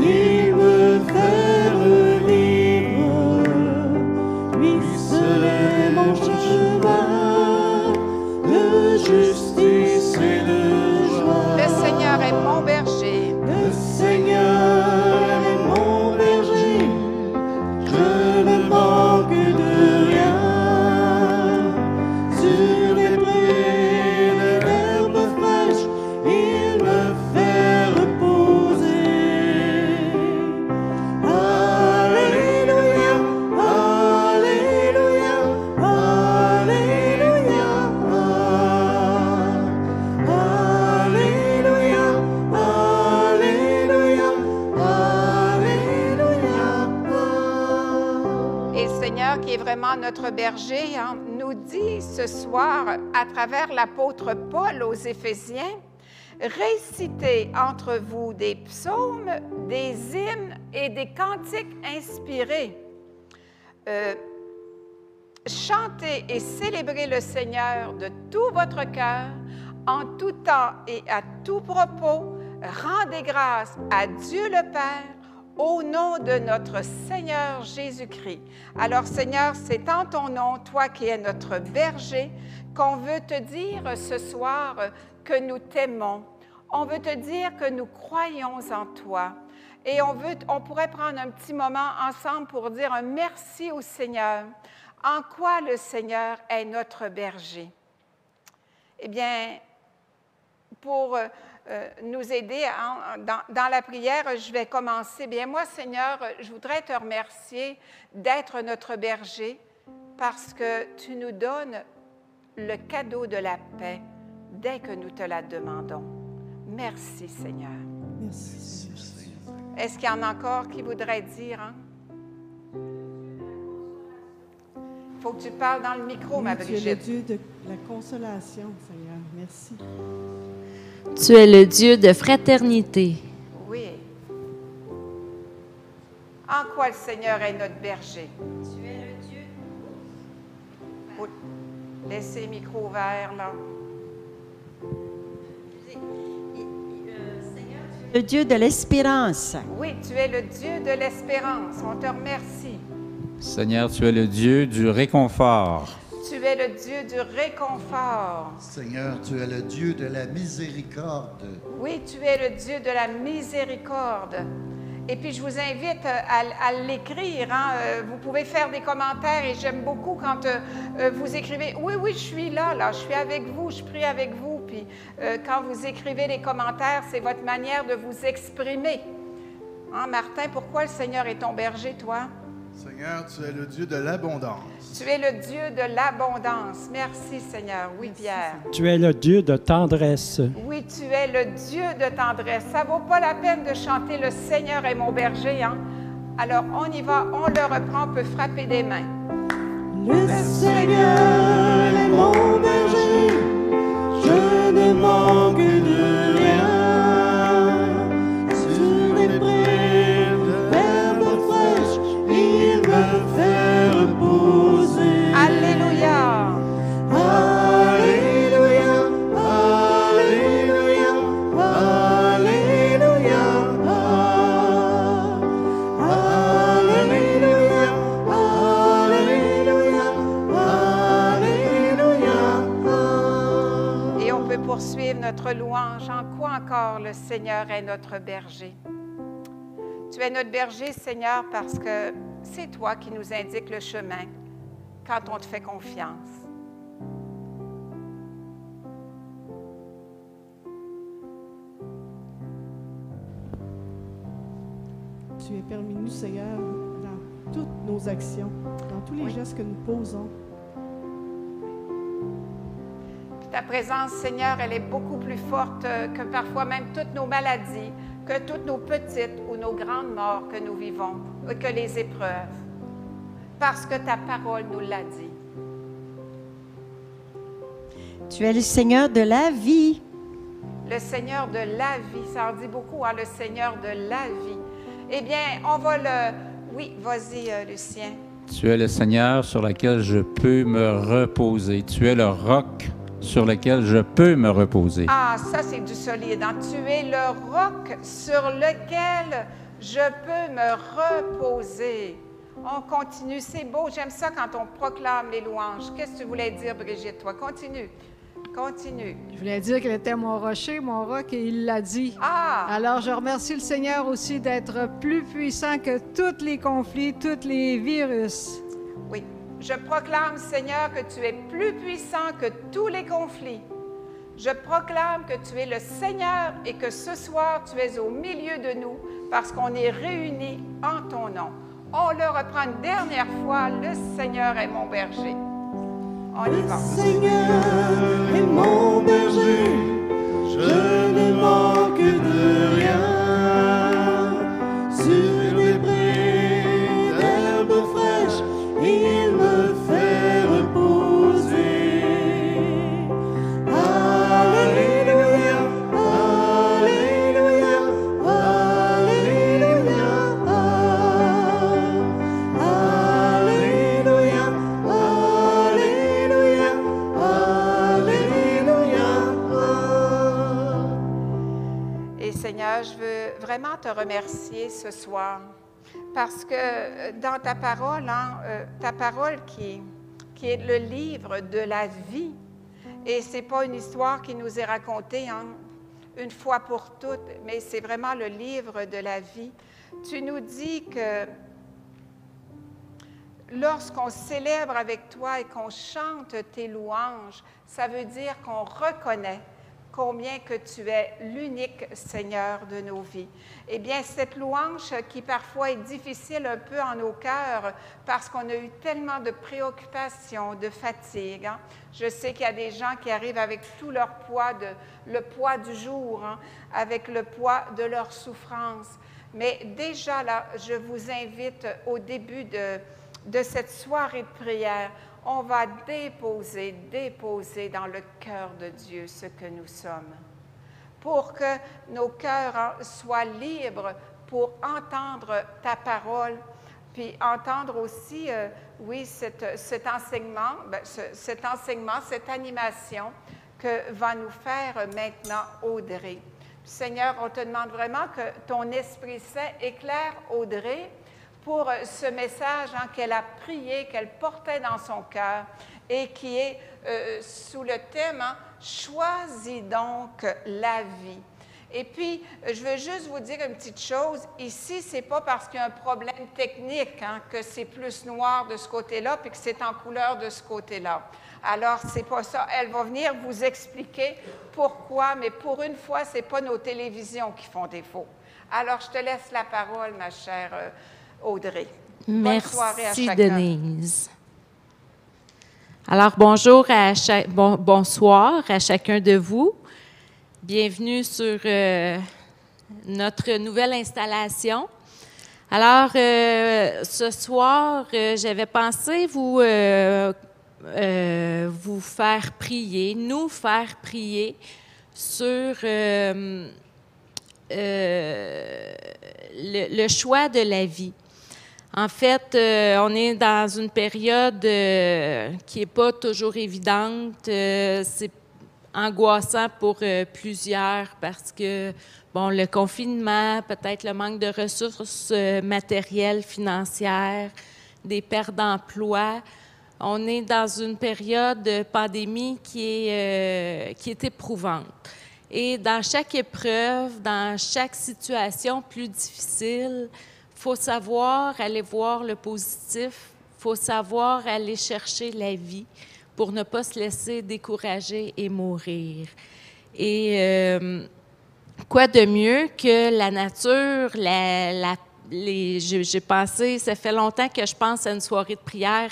il me fait revivre. Lui seul est mon chemin de justice et de joie. Le Seigneur est mon berger. Le Seigneur est mon berger, je ne manque de rien. Sur les prés d'herbes fraîches, il me fait reposer. Alléluia, Alléluia, Alléluia. Alléluia, Alléluia, Alléluia. Et le Seigneur, qui est vraiment notre berger, nous dit ce soir, à travers l'apôtre Paul aux Éphésiens, récitez entre vous des psaumes, des hymnes et des cantiques inspirés. Chantez et célébrez le Seigneur de tout votre cœur, en tout temps et à tout propos. Rendez grâce à Dieu le Père au nom de notre Seigneur Jésus-Christ. Alors Seigneur, c'est en ton nom, toi qui es notre berger, qu'on veut te dire ce soir que nous t'aimons. On veut te dire que nous croyons en toi. Et on pourrait prendre un petit moment ensemble pour dire un merci au Seigneur. En quoi le Seigneur est notre berger? Eh bien, pour nous aider dans la prière, je vais commencer. Bien, moi, Seigneur, je voudrais te remercier d'être notre berger parce que tu nous donnes le cadeau de la paix dès que nous te la demandons. Merci, Seigneur. Merci. Est-ce qu'il y en a encore qui voudraient dire? Il faut que tu parles dans le micro, ma Tu es le Brigitte. Dieu de la consolation, Seigneur. Merci. Tu es le Dieu de fraternité. Oui. En quoi le Seigneur est notre berger? Tu es le Dieu. Oh, laissez le micro ouvert, là. Seigneur, tu es le Dieu de l'espérance. Oui, tu es le Dieu de l'espérance. On te remercie. Seigneur, tu es le Dieu du réconfort. Tu es le Dieu du réconfort. Seigneur, tu es le Dieu de la miséricorde. Oui, tu es le Dieu de la miséricorde. Et puis, je vous invite à l'écrire. Vous pouvez faire des commentaires et j'aime beaucoup quand vous écrivez « Oui, oui, je suis là, je suis avec vous, je prie avec vous. » Puis, quand vous écrivez les commentaires, c'est votre manière de vous exprimer. Hein, Martin, pourquoi le Seigneur est ton berger, toi? Seigneur, tu es le Dieu de l'abondance. Tu es le Dieu de l'abondance. Merci, Seigneur. Oui, Pierre. Tu es le Dieu de tendresse. Oui, tu es le Dieu de tendresse. Ça vaut pas la peine de chanter « Le Seigneur est mon berger », hein? Alors, on y va, on le reprend, on peut frapper des mains. Le Seigneur est mon berger, je ne manque de rien. Sur les prés d'herbes fraîches, il me fait reposer. Alléluia! Alléluia, Alléluia, Alléluia, Alléluia, Alléluia. Et on peut poursuivre notre louange. En quoi encore le Seigneur est notre berger? Tu es notre berger, Seigneur, parce que c'est toi qui nous indiques le chemin quand on te fait confiance. Tu es parmi nous, Seigneur, dans toutes nos actions, dans tous les gestes que nous posons. Ta présence, Seigneur, elle est beaucoup plus forte que parfois même toutes nos maladies, que toutes nos petites ou nos grandes morts que nous vivons, que les épreuves. Parce que ta parole nous l'a dit. Tu es le Seigneur de la vie. Le Seigneur de la vie, ça en dit beaucoup, hein, le Seigneur de la vie. Eh bien, on va le... Oui, vas-y, Lucien. Tu es le Seigneur sur lequel je peux me reposer. Tu es le roc sur lequel je peux me reposer. Ah, ça, c'est du solide. Hein? Tu es le roc sur lequel je peux me reposer. On continue. C'est beau. J'aime ça quand on proclame les louanges. Qu'est-ce que tu voulais dire, Brigitte, toi? Continue. Continue. Je voulais dire qu'elle était mon rocher, mon roc, et il l'a dit. Ah! Alors, je remercie le Seigneur aussi d'être plus puissant que tous les conflits, tous les virus. Oui. Je proclame, Seigneur, que tu es plus puissant que tous les conflits. Je proclame que tu es le Seigneur et que ce soir, tu es au milieu de nous parce qu'on est réunis en ton nom. On le reprend une dernière fois. Le Seigneur est mon berger. On y va. Le Seigneur est mon berger, je ne manque de rien. Sur les prés d'herbes fraîches, il me fait reposer. Alléluia, Alléluia, Alléluia, Alléluia, Alléluia, Alléluia. Et Seigneur, je veux vraiment te remercier ce soir parce que dans ta parole, hein, ta parole qui est le livre de la vie, et ce n'est pas une histoire qui nous est racontée hein, une fois pour toutes, mais c'est vraiment le livre de la vie. Tu nous dis que lorsqu'on célèbre avec toi et qu'on chante tes louanges, ça veut dire qu'on reconnaît combien que tu es l'unique Seigneur de nos vies. Eh bien, cette louange qui parfois est difficile un peu en nos cœurs parce qu'on a eu tellement de préoccupations, de fatigue. Hein? Je sais qu'il y a des gens qui arrivent avec tout leur poids, le poids du jour, hein, avec le poids de leur souffrance. Mais déjà là, je vous invite au début de cette soirée de prière, on va déposer dans le cœur de Dieu ce que nous sommes, pour que nos cœurs soient libres pour entendre ta parole, puis entendre aussi, oui, cet enseignement, cette animation que va nous faire maintenant Audrey. Seigneur, on te demande vraiment que ton Esprit Saint éclaire Audrey pour ce message hein, qu'elle a prié, qu'elle portait dans son cœur et qui est sous le thème hein, « Choisis donc la vie ». Et puis, je veux juste vous dire une petite chose. Ici, ce n'est pas parce qu'il y a un problème technique hein, que c'est plus noir de ce côté-là puis que c'est en couleur de ce côté-là. Alors, c'est pas ça. Elle va venir vous expliquer pourquoi, mais pour une fois, ce n'est pas nos télévisions qui font défaut. Alors, je te laisse la parole, ma chère Audrey. Bonne soirée à Merci, chacun. Denise. Alors, bonsoir à chacun de vous. Bienvenue sur notre nouvelle installation. Alors, ce soir, j'avais pensé vous faire prier, nous faire prier sur le choix de la vie. En fait, on est dans une période qui n'est pas toujours évidente. C'est angoissant pour plusieurs parce que, bon, le confinement, peut-être le manque de ressources matérielles, financières, des pertes d'emploi. On est dans une période de pandémie qui est éprouvante. Et dans chaque épreuve, dans chaque situation plus difficile, il faut savoir aller voir le positif, il faut savoir aller chercher la vie pour ne pas se laisser décourager et mourir. Et quoi de mieux que la nature, j'ai pensé, ça fait longtemps que je pense à une soirée de prière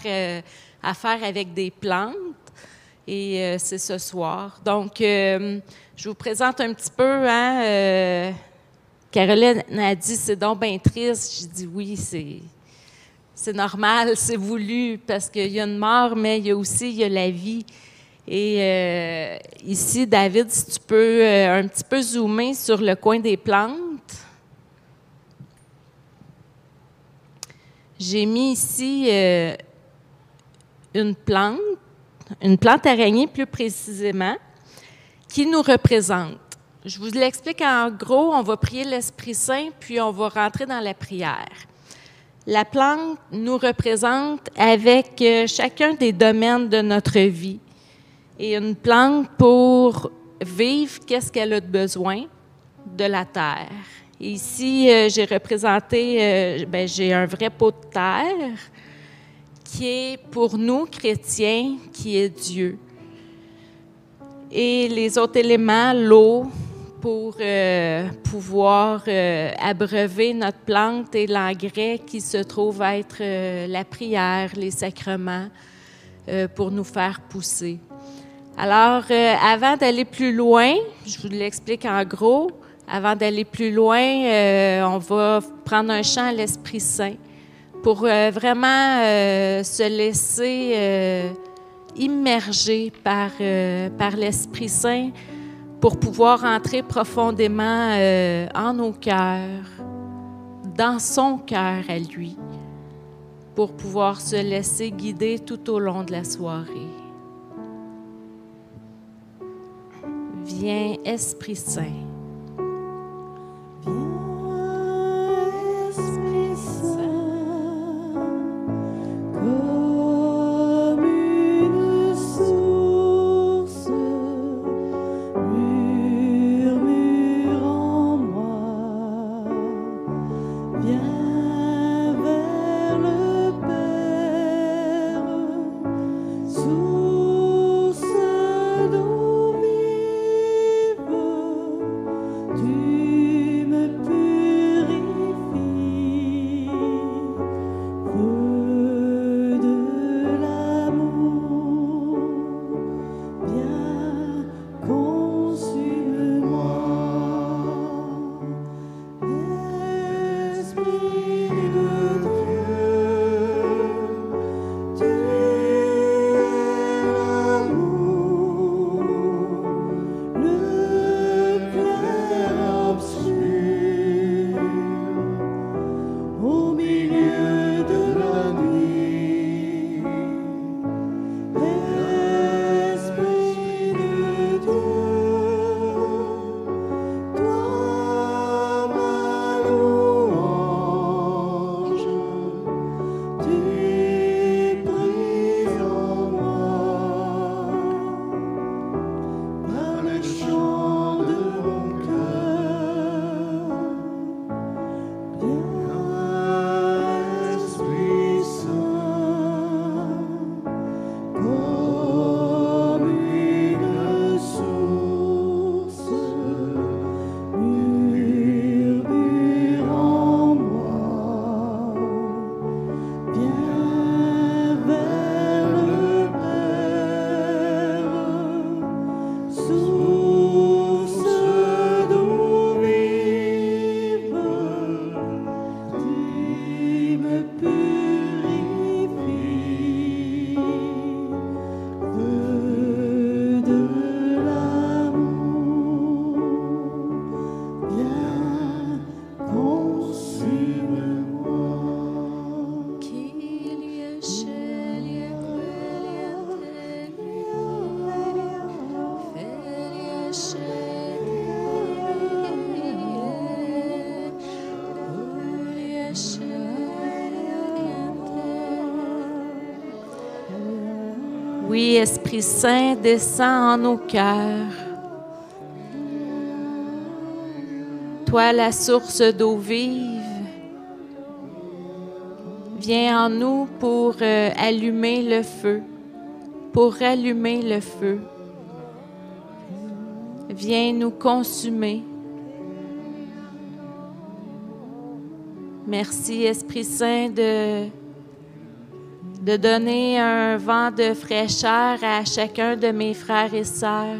à faire avec des plantes, et c'est ce soir. Donc, je vous présente un petit peu, Caroline a dit, c'est donc bien triste. J'ai dit oui, c'est normal, c'est voulu, parce qu'il y a une mort, mais il y a la vie. Et ici, David, si tu peux un petit peu zoomer sur le coin des plantes. J'ai mis ici une plante araignée plus précisément, qui nous représente. Je vous l'explique en gros, on va prier l'Esprit Saint, puis on va rentrer dans la prière. La plante nous représente avec chacun des domaines de notre vie. Et une plante, pour vivre, qu'est-ce qu'elle a de besoin? De la terre. Et ici, j'ai représenté, j'ai un vrai pot de terre qui est pour nous, chrétiens, qui est Dieu. Et les autres éléments, l'eau, pour pouvoir abreuver notre plante, et l'engrais qui se trouve être la prière, les sacrements, pour nous faire pousser. Alors, avant d'aller plus loin, je vous l'explique en gros, avant d'aller plus loin, on va prendre un chant à l'Esprit Saint pour vraiment se laisser immerger par l'Esprit Saint, pour pouvoir entrer profondément en nos cœurs, dans son cœur à lui, pour pouvoir se laisser guider tout au long de la soirée. Viens, Esprit Saint. Viens, Esprit Saint, comme une source, murmure en moi. Viens vers le Père, source d'eau vive. Oui, Esprit Saint, descends en nos cœurs. Toi, la source d'eau vive, viens en nous pour allumer le feu, pour rallumer le feu. Viens nous consumer. Merci, Esprit Saint, de donner un vent de fraîcheur à chacun de mes frères et sœurs.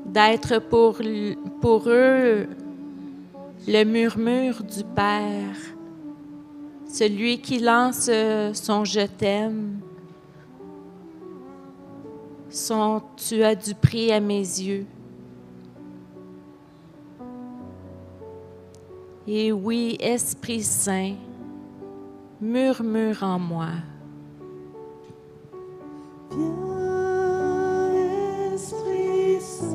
D'être pour eux le murmure du Père, celui qui lance son « je t'aime », son « tu as du prix à mes yeux ». Et oui, Esprit Saint, murmure en moi. Viens, Esprit Saint,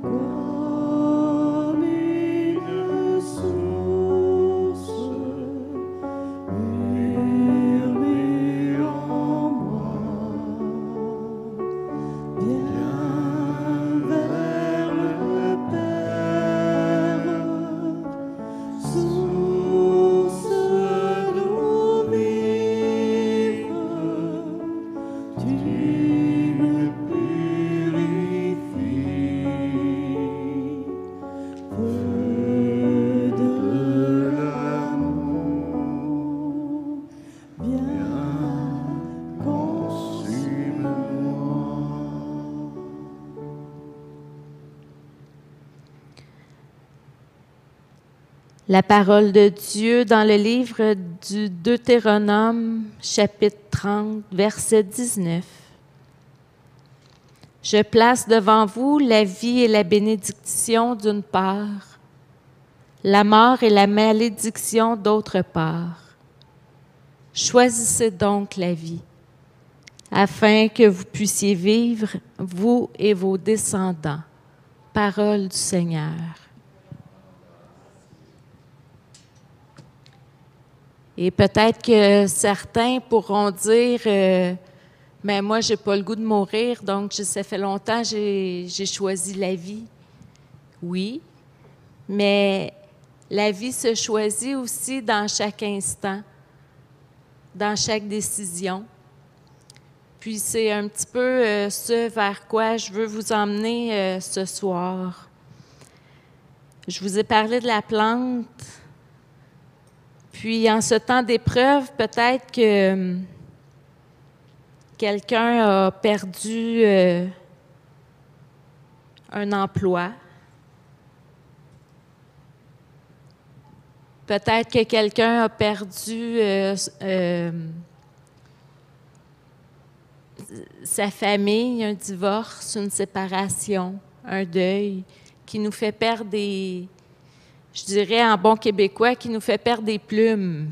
comme une source, murmure en moi. Viens vers le Père, source d'eau vive, tu me purifies, feu de l'amour, viens, consume-moi. La parole de Dieu dans le livre du Deutéronome, chapitre 30, verset 19. Je place devant vous la vie et la bénédiction d'une part, la mort et la malédiction d'autre part. Choisissez donc la vie, afin que vous puissiez vivre, vous et vos descendants. Parole du Seigneur. Et peut-être que certains pourront dire, mais moi, j'ai pas le goût de mourir, donc ça fait longtemps que j'ai choisi la vie. Oui, mais la vie se choisit aussi dans chaque instant, dans chaque décision. Puis c'est un petit peu ce vers quoi je veux vous emmener ce soir. Je vous ai parlé de la plante. Puis, en ce temps d'épreuve, peut-être que quelqu'un a perdu un emploi. Peut-être que quelqu'un a perdu sa famille, un divorce, une séparation, un deuil qui nous fait perdre des... Je dirais en bon québécois, qui nous fait perdre des plumes.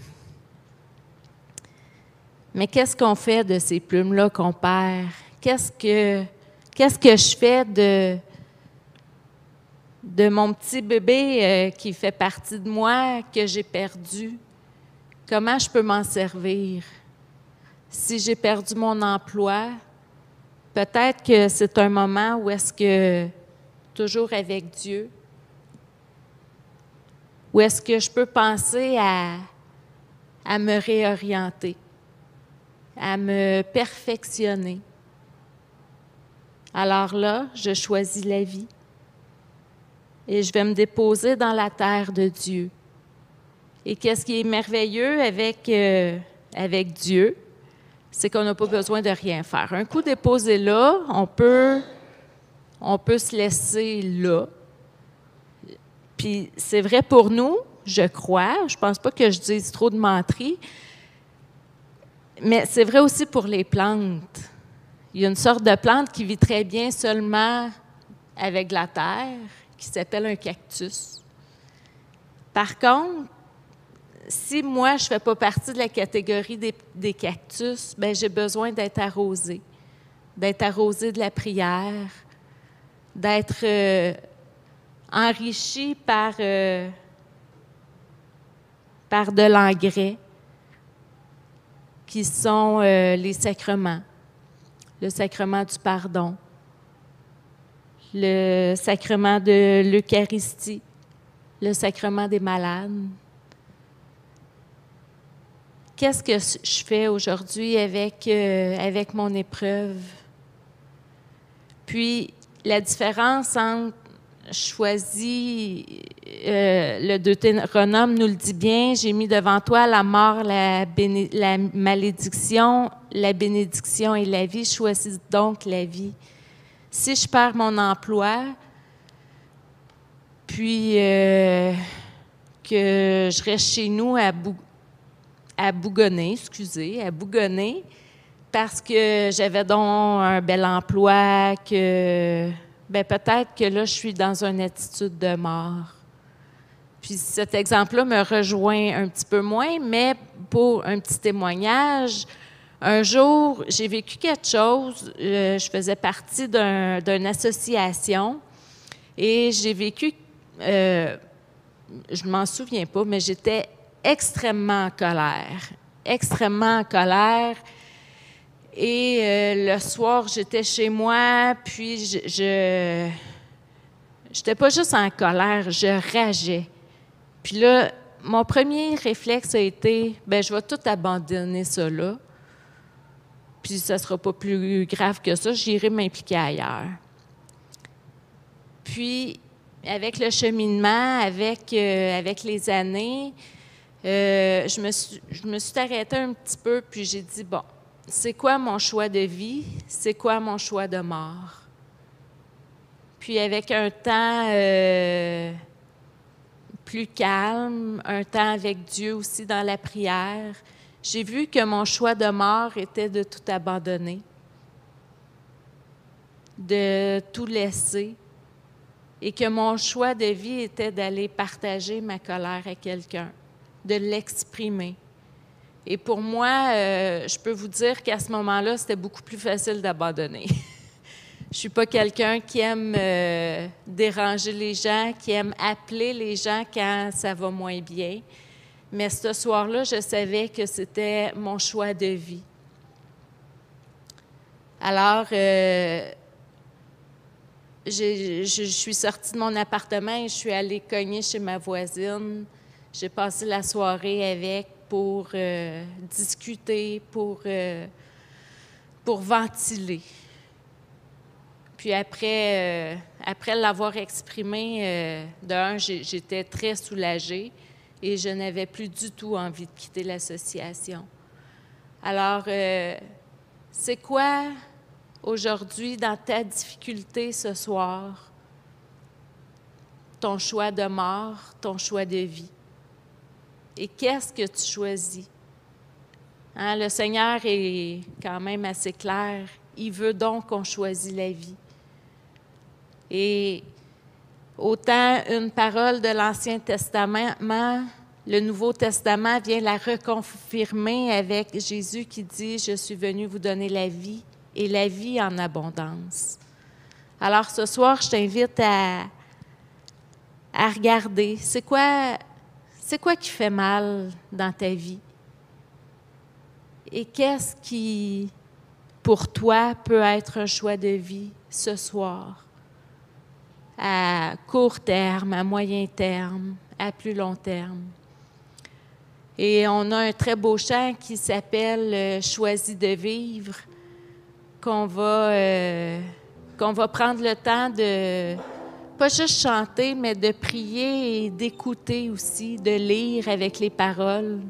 Mais qu'est-ce qu'on fait de ces plumes-là qu'on perd? Qu'est-ce que je fais de mon petit bébé qui fait partie de moi, que j'ai perdu? Comment je peux m'en servir? Si j'ai perdu mon emploi, peut-être que c'est un moment où est-ce que, toujours avec Dieu, ou est-ce que je peux penser à me réorienter, à me perfectionner? Alors là, je choisis la vie et je vais me déposer dans la terre de Dieu. Et qu'est-ce qui est merveilleux avec Dieu? C'est qu'on n'a pas besoin de rien faire. Un coup déposé là, on peut se laisser là. Puis c'est vrai pour nous, je crois. Je pense pas que je dise trop de menteries. Mais c'est vrai aussi pour les plantes. Il y a une sorte de plante qui vit très bien seulement avec de la terre, qui s'appelle un cactus. Par contre, si moi, je ne fais pas partie de la catégorie des cactus, bien, j'ai besoin d'être arrosée de la prière, d'être enrichie par de l'engrais qui sont les sacrements. Le sacrement du pardon, le sacrement de l'Eucharistie, le sacrement des malades. Qu'est-ce que je fais aujourd'hui avec mon épreuve? Puis, la différence entre choisis, le Deutéronome nous le dit bien, j'ai mis devant toi la mort, la malédiction, la bénédiction et la vie. Choisis donc la vie. Si je perds mon emploi, puis que je reste chez nous à bougonner, parce que j'avais donc un bel emploi, que peut-être que là, je suis dans une attitude de mort. Puis cet exemple-là me rejoint un petit peu moins, mais pour un petit témoignage, un jour, j'ai vécu quelque chose. Je faisais partie d'une association et j'ai vécu, je ne m'en souviens pas, mais j'étais extrêmement en colère. Et le soir, j'étais chez moi, puis je n'étais pas juste en colère, je rageais. Puis là, mon premier réflexe a été, je vais tout abandonner ça là, puis ça ne sera pas plus grave que ça, j'irai m'impliquer ailleurs. Puis, avec le cheminement, avec les années, je me suis arrêtée un petit peu, puis j'ai dit, bon, c'est quoi mon choix de vie? C'est quoi mon choix de mort? Puis avec un temps plus calme, un temps avec Dieu aussi dans la prière, j'ai vu que mon choix de mort était de tout abandonner, de tout laisser, et que mon choix de vie était d'aller partager ma colère à quelqu'un, de l'exprimer. Et pour moi, je peux vous dire qu'à ce moment-là, c'était beaucoup plus facile d'abandonner. Je ne suis pas quelqu'un qui aime déranger les gens, qui aime appeler les gens quand ça va moins bien. Mais ce soir-là, je savais que c'était mon choix de vie. Alors, je suis sortie de mon appartement et je suis allée cogner chez ma voisine. J'ai passé la soirée avec pour discuter, pour ventiler. Puis après l'avoir exprimé, j'étais très soulagée et je n'avais plus du tout envie de quitter l'association. Alors, c'est quoi aujourd'hui, dans ta difficulté ce soir, ton choix de mort, ton choix de vie? Et qu'est-ce que tu choisis? Hein, le Seigneur est quand même assez clair. Il veut donc qu'on choisisse la vie. Et autant une parole de l'Ancien Testament, le Nouveau Testament vient la reconfirmer avec Jésus qui dit « Je suis venu vous donner la vie et la vie en abondance ». Alors ce soir, je t'invite à regarder. C'est quoi qui fait mal dans ta vie? Et qu'est-ce qui, pour toi, peut être un choix de vie ce soir? À court terme, à moyen terme, à plus long terme. Et on a un très beau chant qui s'appelle « Choisis de vivre », qu'on va prendre le temps de pas juste chanter, mais de prier et d'écouter aussi, de lire avec les paroles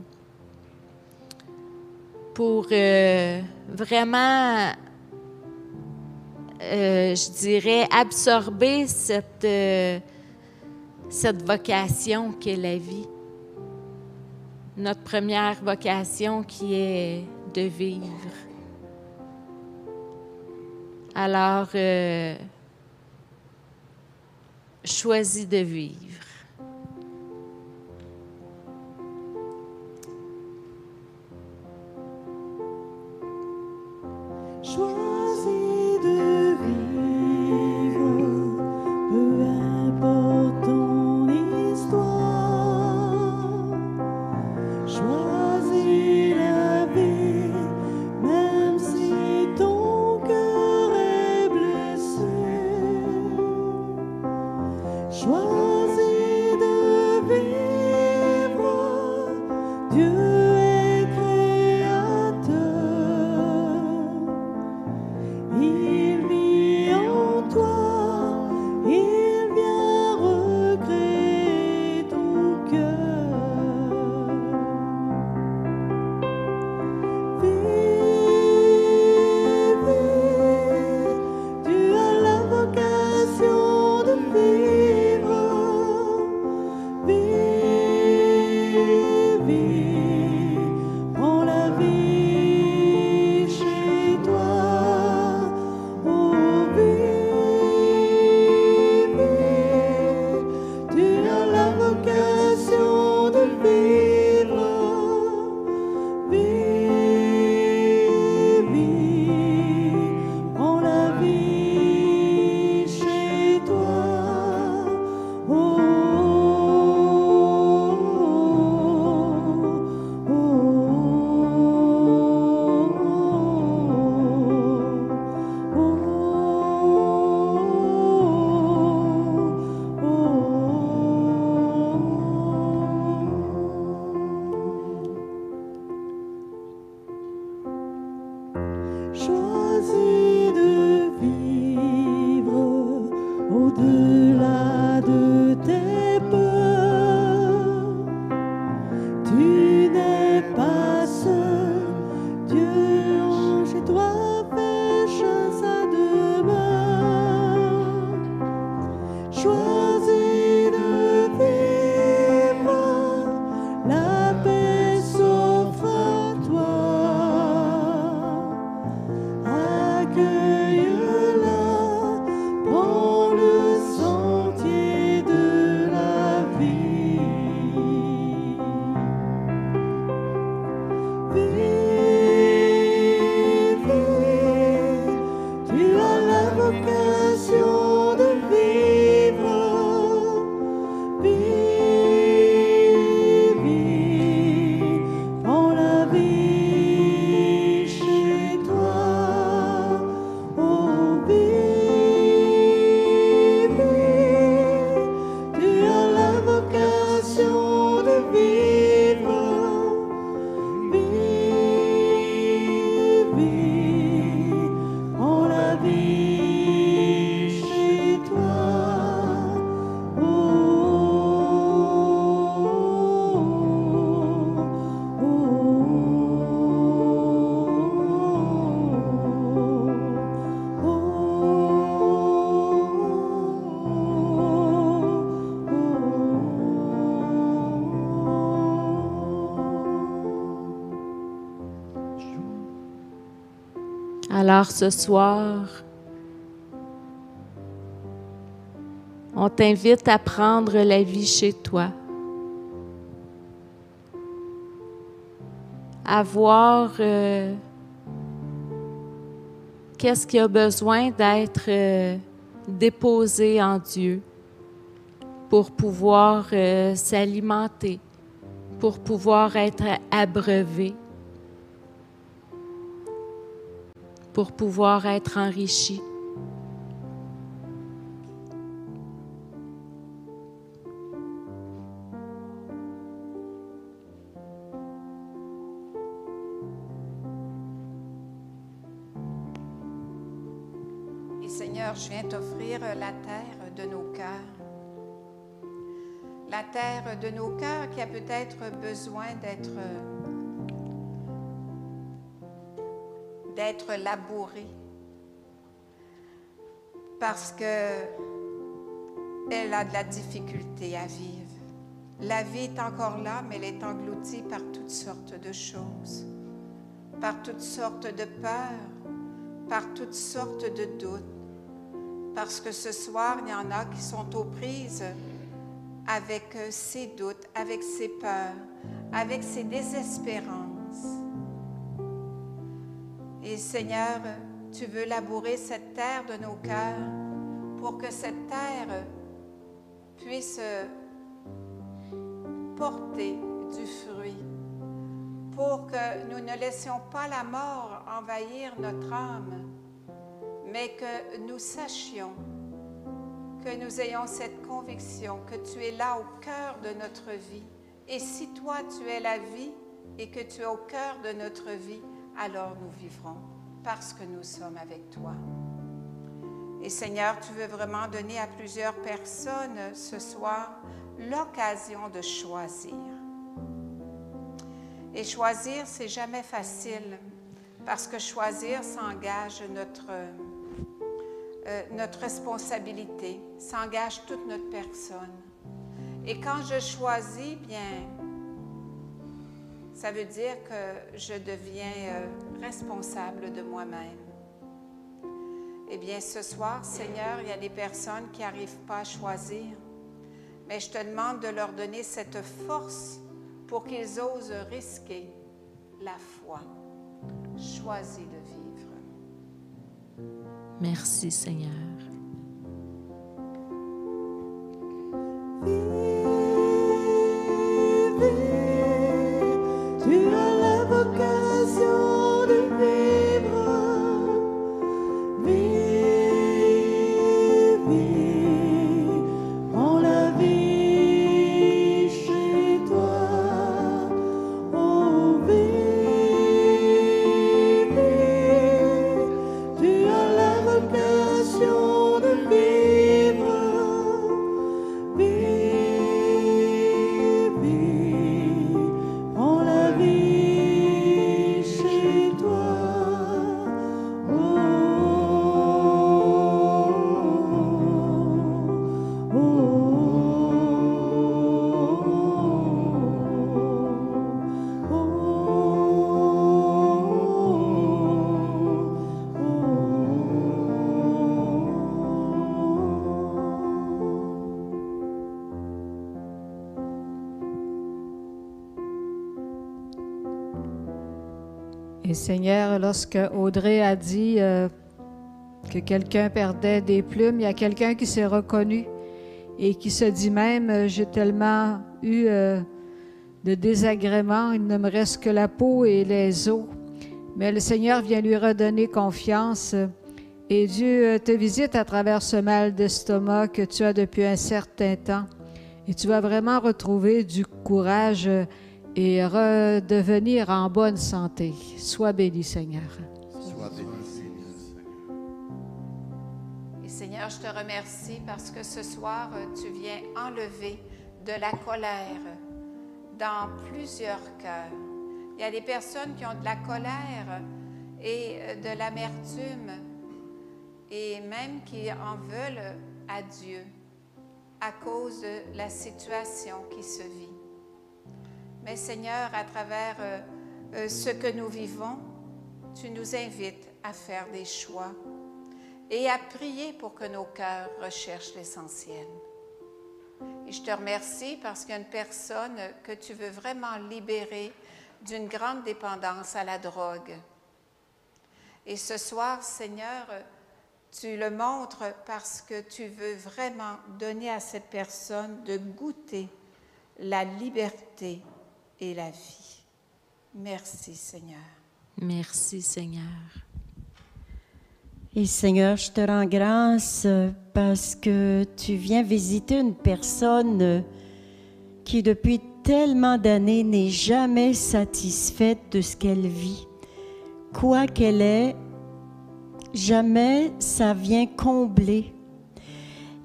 pour vraiment, je dirais, absorber cette vocation qu'est la vie. Notre première vocation qui est de vivre. Alors, choisis de vivre. Choisis de vivre, peu importe ton histoire. Choisis la vie Dieu est créateur, il vit en toi, il vient recréer ton cœur. Vivez, tu as la vocation de vivre. Vivez, prends la vie chez toi. Oh, vivez, tu as la vocation de vivre. Vivez, prends la vie chez toi. Oh, choisis de vivre au-delà de tes peurs. Tu n'es pas seul, Dieu en chez toi fait sa demeure. Choisis de vivre, la paix s'offre à toi. Accueille-la, prends le sentier de la vie. Vivez, tu as la vocation de vivre. Vivez, prends la vie chez toi. Oh, vivez, tu as la vocation de vivre. Vivez, prends la vie chez toi. Oh, Alors ce soir, on t'invite à prendre la vie chez toi, à voir qu'est-ce qui a besoin d'être déposé en Dieu pour pouvoir s'alimenter, pour pouvoir être abreuvé, pour pouvoir être enrichi. Et Seigneur, je viens t'offrir la terre de nos cœurs. La terre de nos cœurs qui a peut-être besoin d'être labourée. Parce que elle a de la difficulté à vivre. La vie est encore là, mais elle est engloutie par toutes sortes de choses, par toutes sortes de peurs, par toutes sortes de doutes. Parce que ce soir, il y en a qui sont aux prises avec ces doutes, avec ces peurs, avec ces désespérances. Et Seigneur, tu veux labourer cette terre de nos cœurs pour que cette terre puisse porter du fruit, pour que nous ne laissions pas la mort envahir notre âme, mais que nous sachions, que nous ayons cette conviction que tu es là au cœur de notre vie Et si toi, tu es la vie et que tu es au cœur de notre vie, alors nous vivrons parce que nous sommes avec toi. Et Seigneur, tu veux vraiment donner à plusieurs personnes ce soir l'occasion de choisir. Et choisir, c'est jamais facile parce que choisir, ça engage notre responsabilité, ça engage toute notre personne. Et quand je choisis, bien, ça veut dire que je deviens responsable de moi-même. Eh bien, ce soir, Seigneur, il y a des personnes qui n'arrivent pas à choisir, mais je te demande de leur donner cette force pour qu'ils osent risquer la foi. Choisis de vivre. Merci, Seigneur. Tu as la vocation de vivre. Prends la vie chez toi. Oh, tu as la vocation de vivre. Prends la vie chez toi. Et Seigneur, lorsque Audrey a dit que quelqu'un perdait des plumes, il y a quelqu'un qui s'est reconnu et qui se dit même, j'ai tellement eu de désagréments, il ne me reste que la peau et les os. Mais le Seigneur vient lui redonner confiance et Dieu te visite à travers ce mal d'estomac que tu as depuis un certain temps. Et tu vas vraiment retrouver du courage et redevenir en bonne santé. Sois béni, Seigneur. Sois béni, Seigneur. Et Seigneur, je te remercie parce que ce soir, tu viens enlever de la colère dans plusieurs cœurs. Il y a des personnes qui ont de la colère et de l'amertume et même qui en veulent à Dieu à cause de la situation qui se vit. Mais Seigneur, à travers ce que nous vivons, tu nous invites à faire des choix et à prier pour que nos cœurs recherchent l'essentiel. Et je te remercie parce qu'il y a une personne que tu veux vraiment libérer d'une grande dépendance à la drogue. Et ce soir, Seigneur, tu le montres parce que tu veux vraiment donner à cette personne de goûter la liberté et la vie. Merci, Seigneur. Merci, Seigneur. Et Seigneur, je te rends grâce parce que tu viens visiter une personne qui depuis tellement d'années n'est jamais satisfaite de ce qu'elle vit. Quoi qu'elle ait, jamais ça vient combler.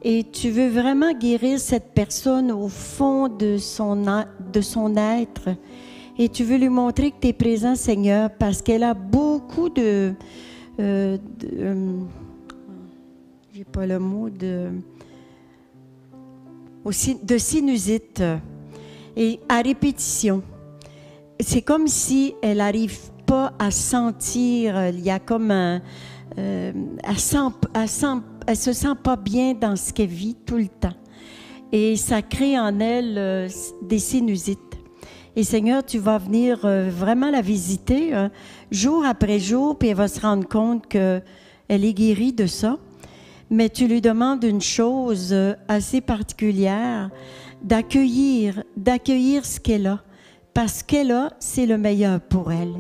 Et tu veux vraiment guérir cette personne au fond de son être. Et tu veux lui montrer que tu es présent, Seigneur, parce qu'elle a beaucoup j'ai pas le mot, de sinusite. Et à répétition. C'est comme si elle n'arrive pas à sentir, il y a comme un... elle se sent pas bien dans ce qu'elle vit tout le temps. Et ça crée en elle des sinusites. Et Seigneur, tu vas venir vraiment la visiter jour après jour, puis elle va se rendre compte qu'elle est guérie de ça. Mais tu lui demandes une chose assez particulière, d'accueillir ce qu'elle a. Parce qu'elle a, c'est le meilleur pour elle.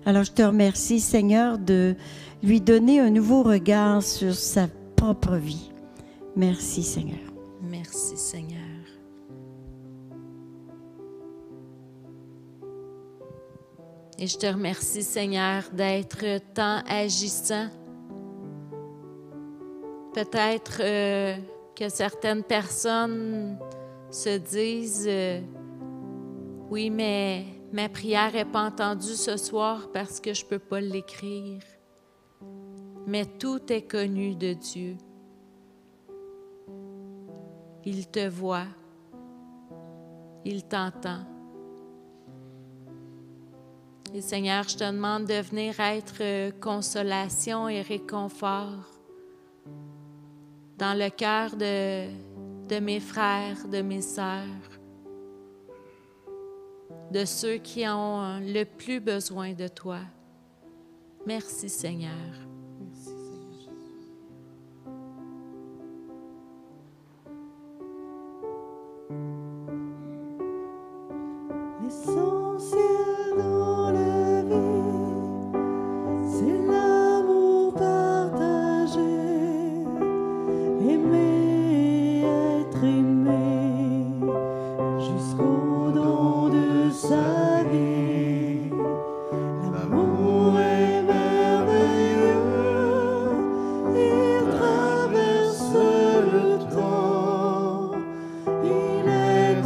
Alors, je te remercie, Seigneur, de lui donner un nouveau regard sur sa propre vie. Merci, Seigneur. Merci, Seigneur. Et je te remercie, Seigneur, d'être tant agissant. Peut-être que certaines personnes se disent oui, mais ma prière n'est pas entendue ce soir parce que je ne peux pas l'écrire. Mais tout est connu de Dieu. Il te voit. Il t'entend. Et Seigneur, je te demande de venir être consolation et réconfort dans le cœur de mes frères, de mes sœurs, de ceux qui ont le plus besoin de toi. Merci, Seigneur. L'essentiel dans la vie, c'est l'amour partagé, aimer, être aimé, jusqu'au don de sa vie. L'amour est merveilleux, il traverse le temps, il est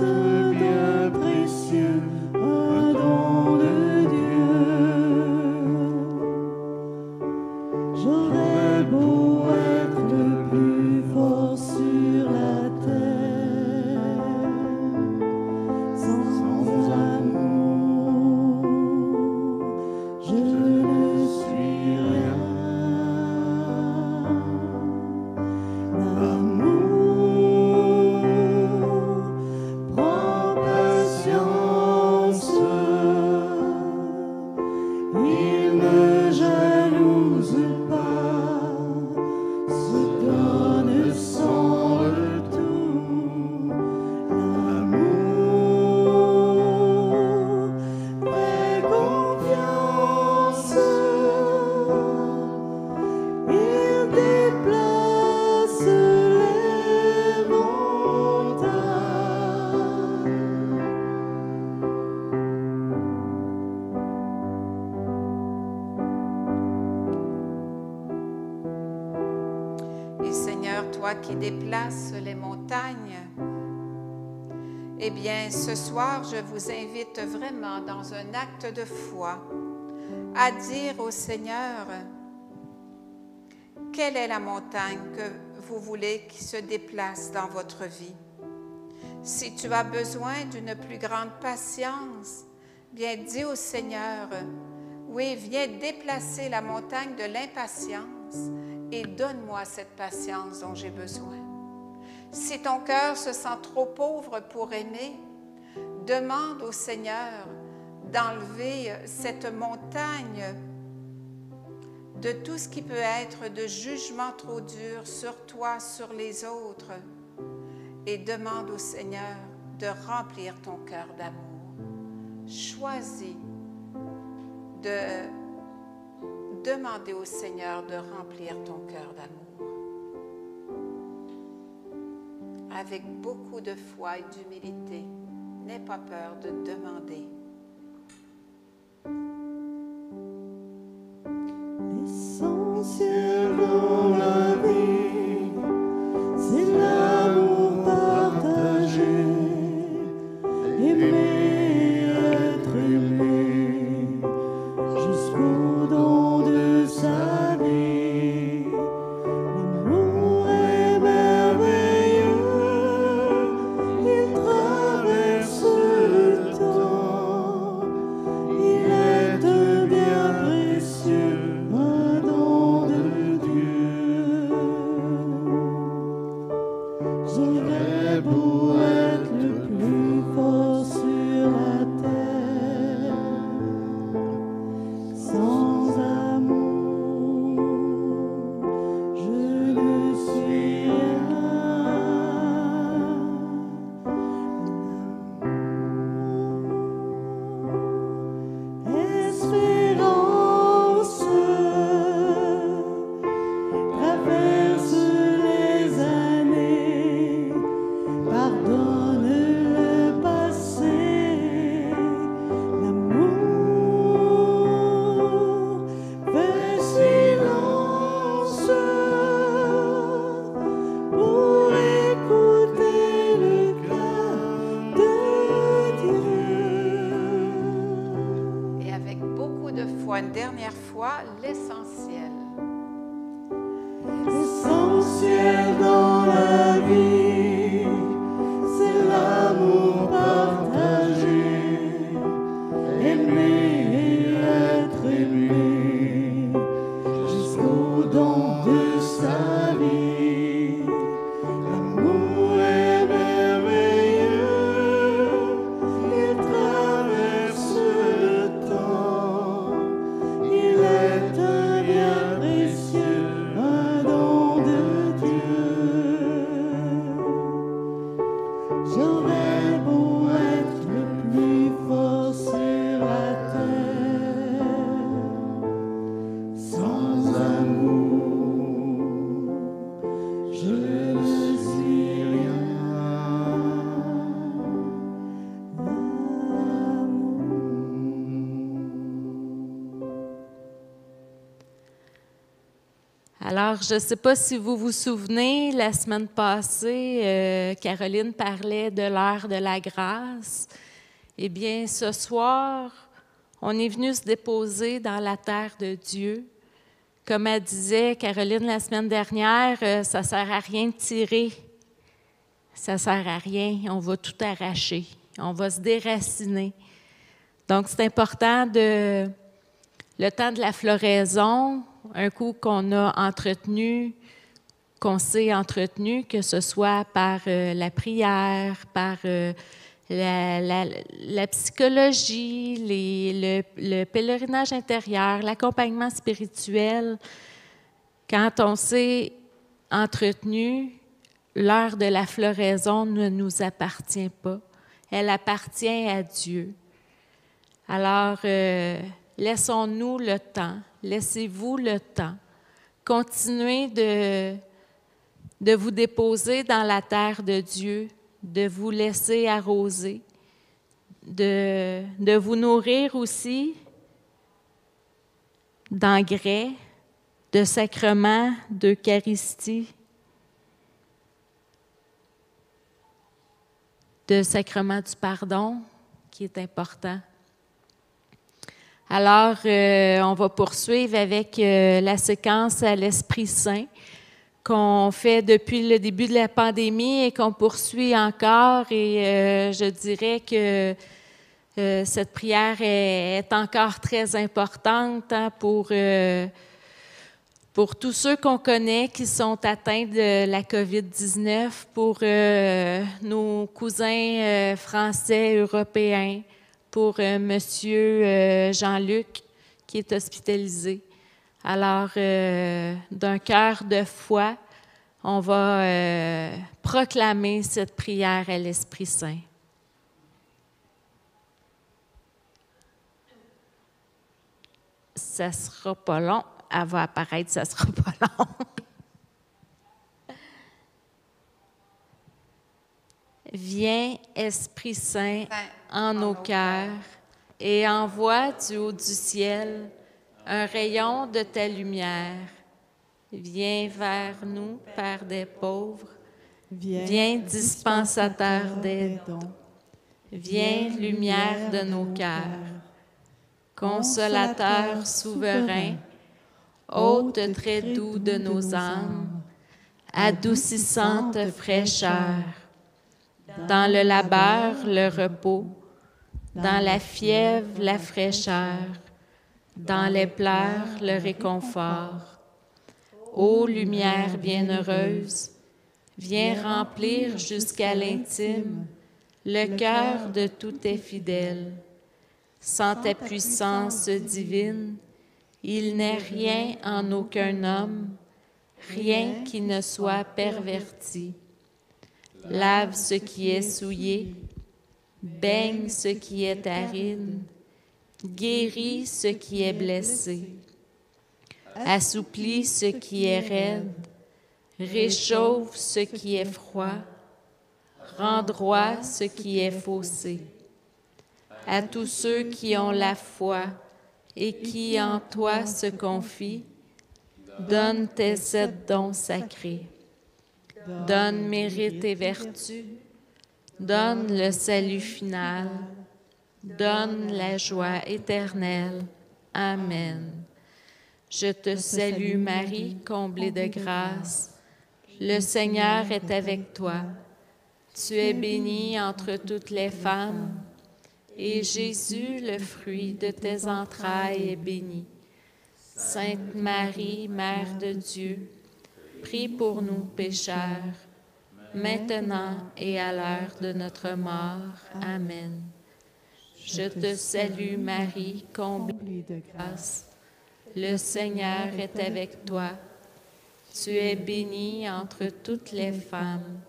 bien précieux. Un don de Dieu. J'aurais beau être le plus fort sur la terre, sans amour, je ne suis rien. L'amour prend patience. Il ne jalouse pas, se donne sans retour. L'amour fait confiance, il déplace les montagnes. Et Seigneur, toi qui déplaces les montagnes, eh bien, ce soir, je vous invite vraiment dans un acte de foi à dire au Seigneur, quelle est la montagne que vous voulez qui se déplace dans votre vie? Si tu as besoin d'une plus grande patience, bien, dis au Seigneur, oui, viens déplacer la montagne de l'impatience et donne-moi cette patience dont j'ai besoin. Si ton cœur se sent trop pauvre pour aimer, demande au Seigneur d'enlever cette montagne de tout ce qui peut être de jugement trop dur sur toi, sur les autres, et demande au Seigneur de remplir ton cœur d'amour. Choisis de demander au Seigneur de remplir ton cœur d'amour. Avec beaucoup de foi et d'humilité, n'aie pas peur de demander. L'essentiel dans la vie, c'est l'amour partagé, aimer, être aimé, jusqu'au don de sa vie. L'amour est merveilleux, il traverse le temps, il est bien précieux. Un don de Dieu. de fois, une dernière fois, l'essentiel. L'essentiel dans la vie, c'est l'amour partagé, aimer et être aimé, jusqu'au don de sa vie. L'amour est merveilleux, il traverse le temps, il est un bien précieux, un don de Dieu. J'aurais beau être le plus fort sur la terre, sans amour, je ne suis rien. Alors, je ne sais pas si vous vous souvenez, la semaine passée, Caroline parlait de l'heure de la grâce. Eh bien, ce soir, on est venu se déposer dans la terre de Dieu. Comme elle disait, Caroline, la semaine dernière, ça ne sert à rien de tirer. Ça ne sert à rien. On va tout arracher. On va se déraciner. Donc, c'est important le temps de la floraison, un coup qu'on a entretenu, qu'on s'est entretenu, que ce soit par la prière, par la psychologie, le pèlerinage intérieur, l'accompagnement spirituel. Quand on s'est entretenu, l'heure de la floraison ne nous appartient pas. Elle appartient à Dieu. Alors, laissons-nous le temps, laissez-vous le temps. Continuez de vous déposer dans la terre de Dieu, de vous laisser arroser, de vous nourrir aussi d'engrais, de sacrements, d'Eucharistie, de sacrement du pardon, qui est important. Alors, on va poursuivre avec la séquence à l'Esprit Saint qu'on fait depuis le début de la pandémie et qu'on poursuit encore. Et je dirais que cette prière est encore très importante pour tous ceux qu'on connaît qui sont atteints de la COVID-19, pour nos cousins français, européens, pour Monsieur Jean-Luc qui est hospitalisé. Alors, d'un cœur de foi, on va proclamer cette prière à l'Esprit Saint. Ça ne sera pas long. Elle va apparaître, ça ne sera pas long. Viens, Esprit Saint, en nos cœurs et envoie du haut du ciel un rayon de ta lumière. Viens vers nous, Père des pauvres. Viens, dispensateur des dons. Viens, lumière de nos cœurs. Consolateur souverain, hôte très doux de nos âmes, adoucissante fraîcheur. Dans le labeur, le repos, dans la fièvre, la fraîcheur, dans les pleurs, le réconfort. Ô lumière bienheureuse, viens remplir jusqu'à l'intime le cœur de tous tes fidèles. Sans ta puissance divine, il n'est rien en aucun homme, rien qui ne soit perverti. Lave ce qui est souillé, baigne ce qui est aride, guéris ce qui est blessé, assouplis ce qui est raide, réchauffe ce qui est froid, rend droit ce qui est faussé. À tous ceux qui ont la foi et qui en toi se confient, donne tes 7 dons sacrés. Donne mérite et vertu, donne le salut final, donne la joie éternelle. Amen. Je te salue Marie, comblée de grâce. Le Seigneur est avec toi. Tu es bénie entre toutes les femmes, et Jésus, le fruit de tes entrailles, est béni. Sainte Marie, Mère de Dieu, prie pour nous pécheurs, maintenant et à l'heure de notre mort. Amen. Je te salue Marie, comblée de grâce. Le Seigneur est avec toi. Tu es bénie entre toutes les femmes,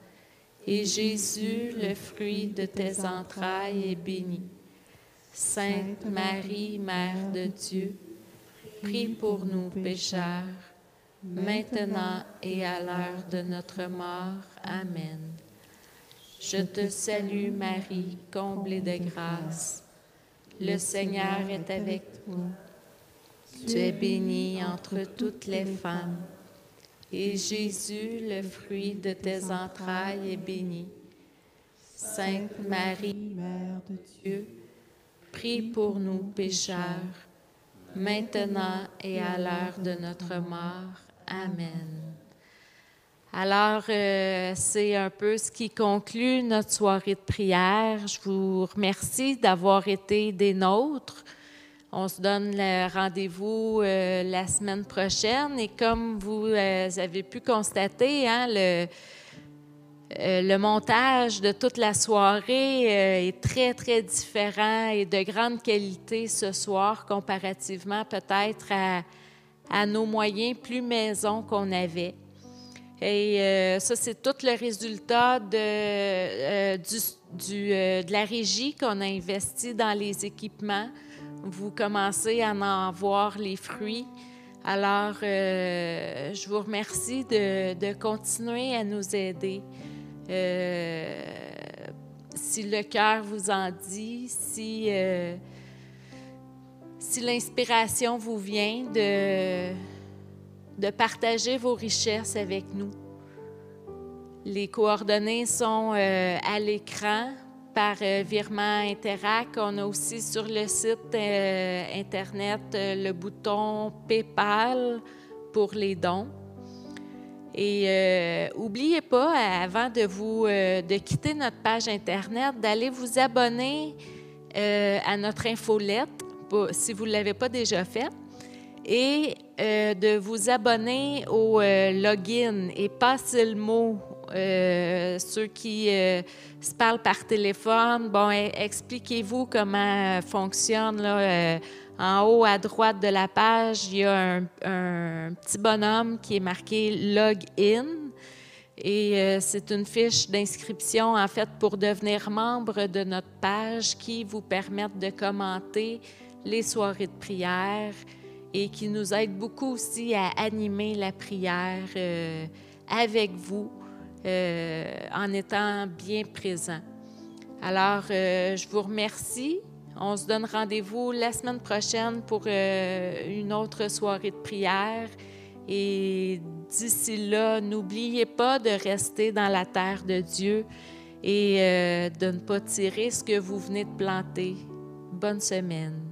et Jésus, le fruit de tes entrailles, est béni. Sainte Marie, Mère de Dieu, prie pour nous pécheurs, maintenant et à l'heure de notre mort. Amen. Je te salue Marie, comblée de grâce. Le Seigneur est avec toi. Tu es bénie entre toutes les femmes, et Jésus, le fruit de tes entrailles, est béni. Sainte Marie, Mère de Dieu, prie pour nous pécheurs, maintenant et à l'heure de notre mort. Amen. Alors, c'est un peu ce qui conclut notre soirée de prière. Je vous remercie d'avoir été des nôtres. On se donne le rendez-vous la semaine prochaine. Et comme vous avez pu constater, hein, le montage de toute la soirée est très, très différent et de grande qualité ce soir, comparativement peut-être à nos moyens plus maison qu'on avait. Et ça, c'est tout le résultat de la régie qu'on a investi dans les équipements. Vous commencez à en voir les fruits. Alors, je vous remercie de continuer à nous aider. Si le cœur vous en dit, si l'inspiration vous vient de partager vos richesses avec nous. Les coordonnées sont à l'écran par virement Interac. On a aussi sur le site Internet le bouton PayPal pour les dons. Et n'oubliez pas, avant de quitter notre page Internet, d'aller vous abonner à notre infolette, si vous ne l'avez pas déjà fait, et de vous abonner au login et passer le mot. Ceux qui se parlent par téléphone, bon, expliquez-vous comment fonctionne. Là, en haut à droite de la page, il y a un petit bonhomme qui est marqué « Login ». Et c'est une fiche d'inscription, en fait, pour devenir membre de notre page qui vous permettent de commenter les soirées de prière et qui nous aide beaucoup aussi à animer la prière avec vous en étant bien présent. Alors, je vous remercie. On se donne rendez-vous la semaine prochaine pour une autre soirée de prière. Et d'ici là, n'oubliez pas de rester dans la terre de Dieu et de ne pas tirer ce que vous venez de planter. Bonne semaine.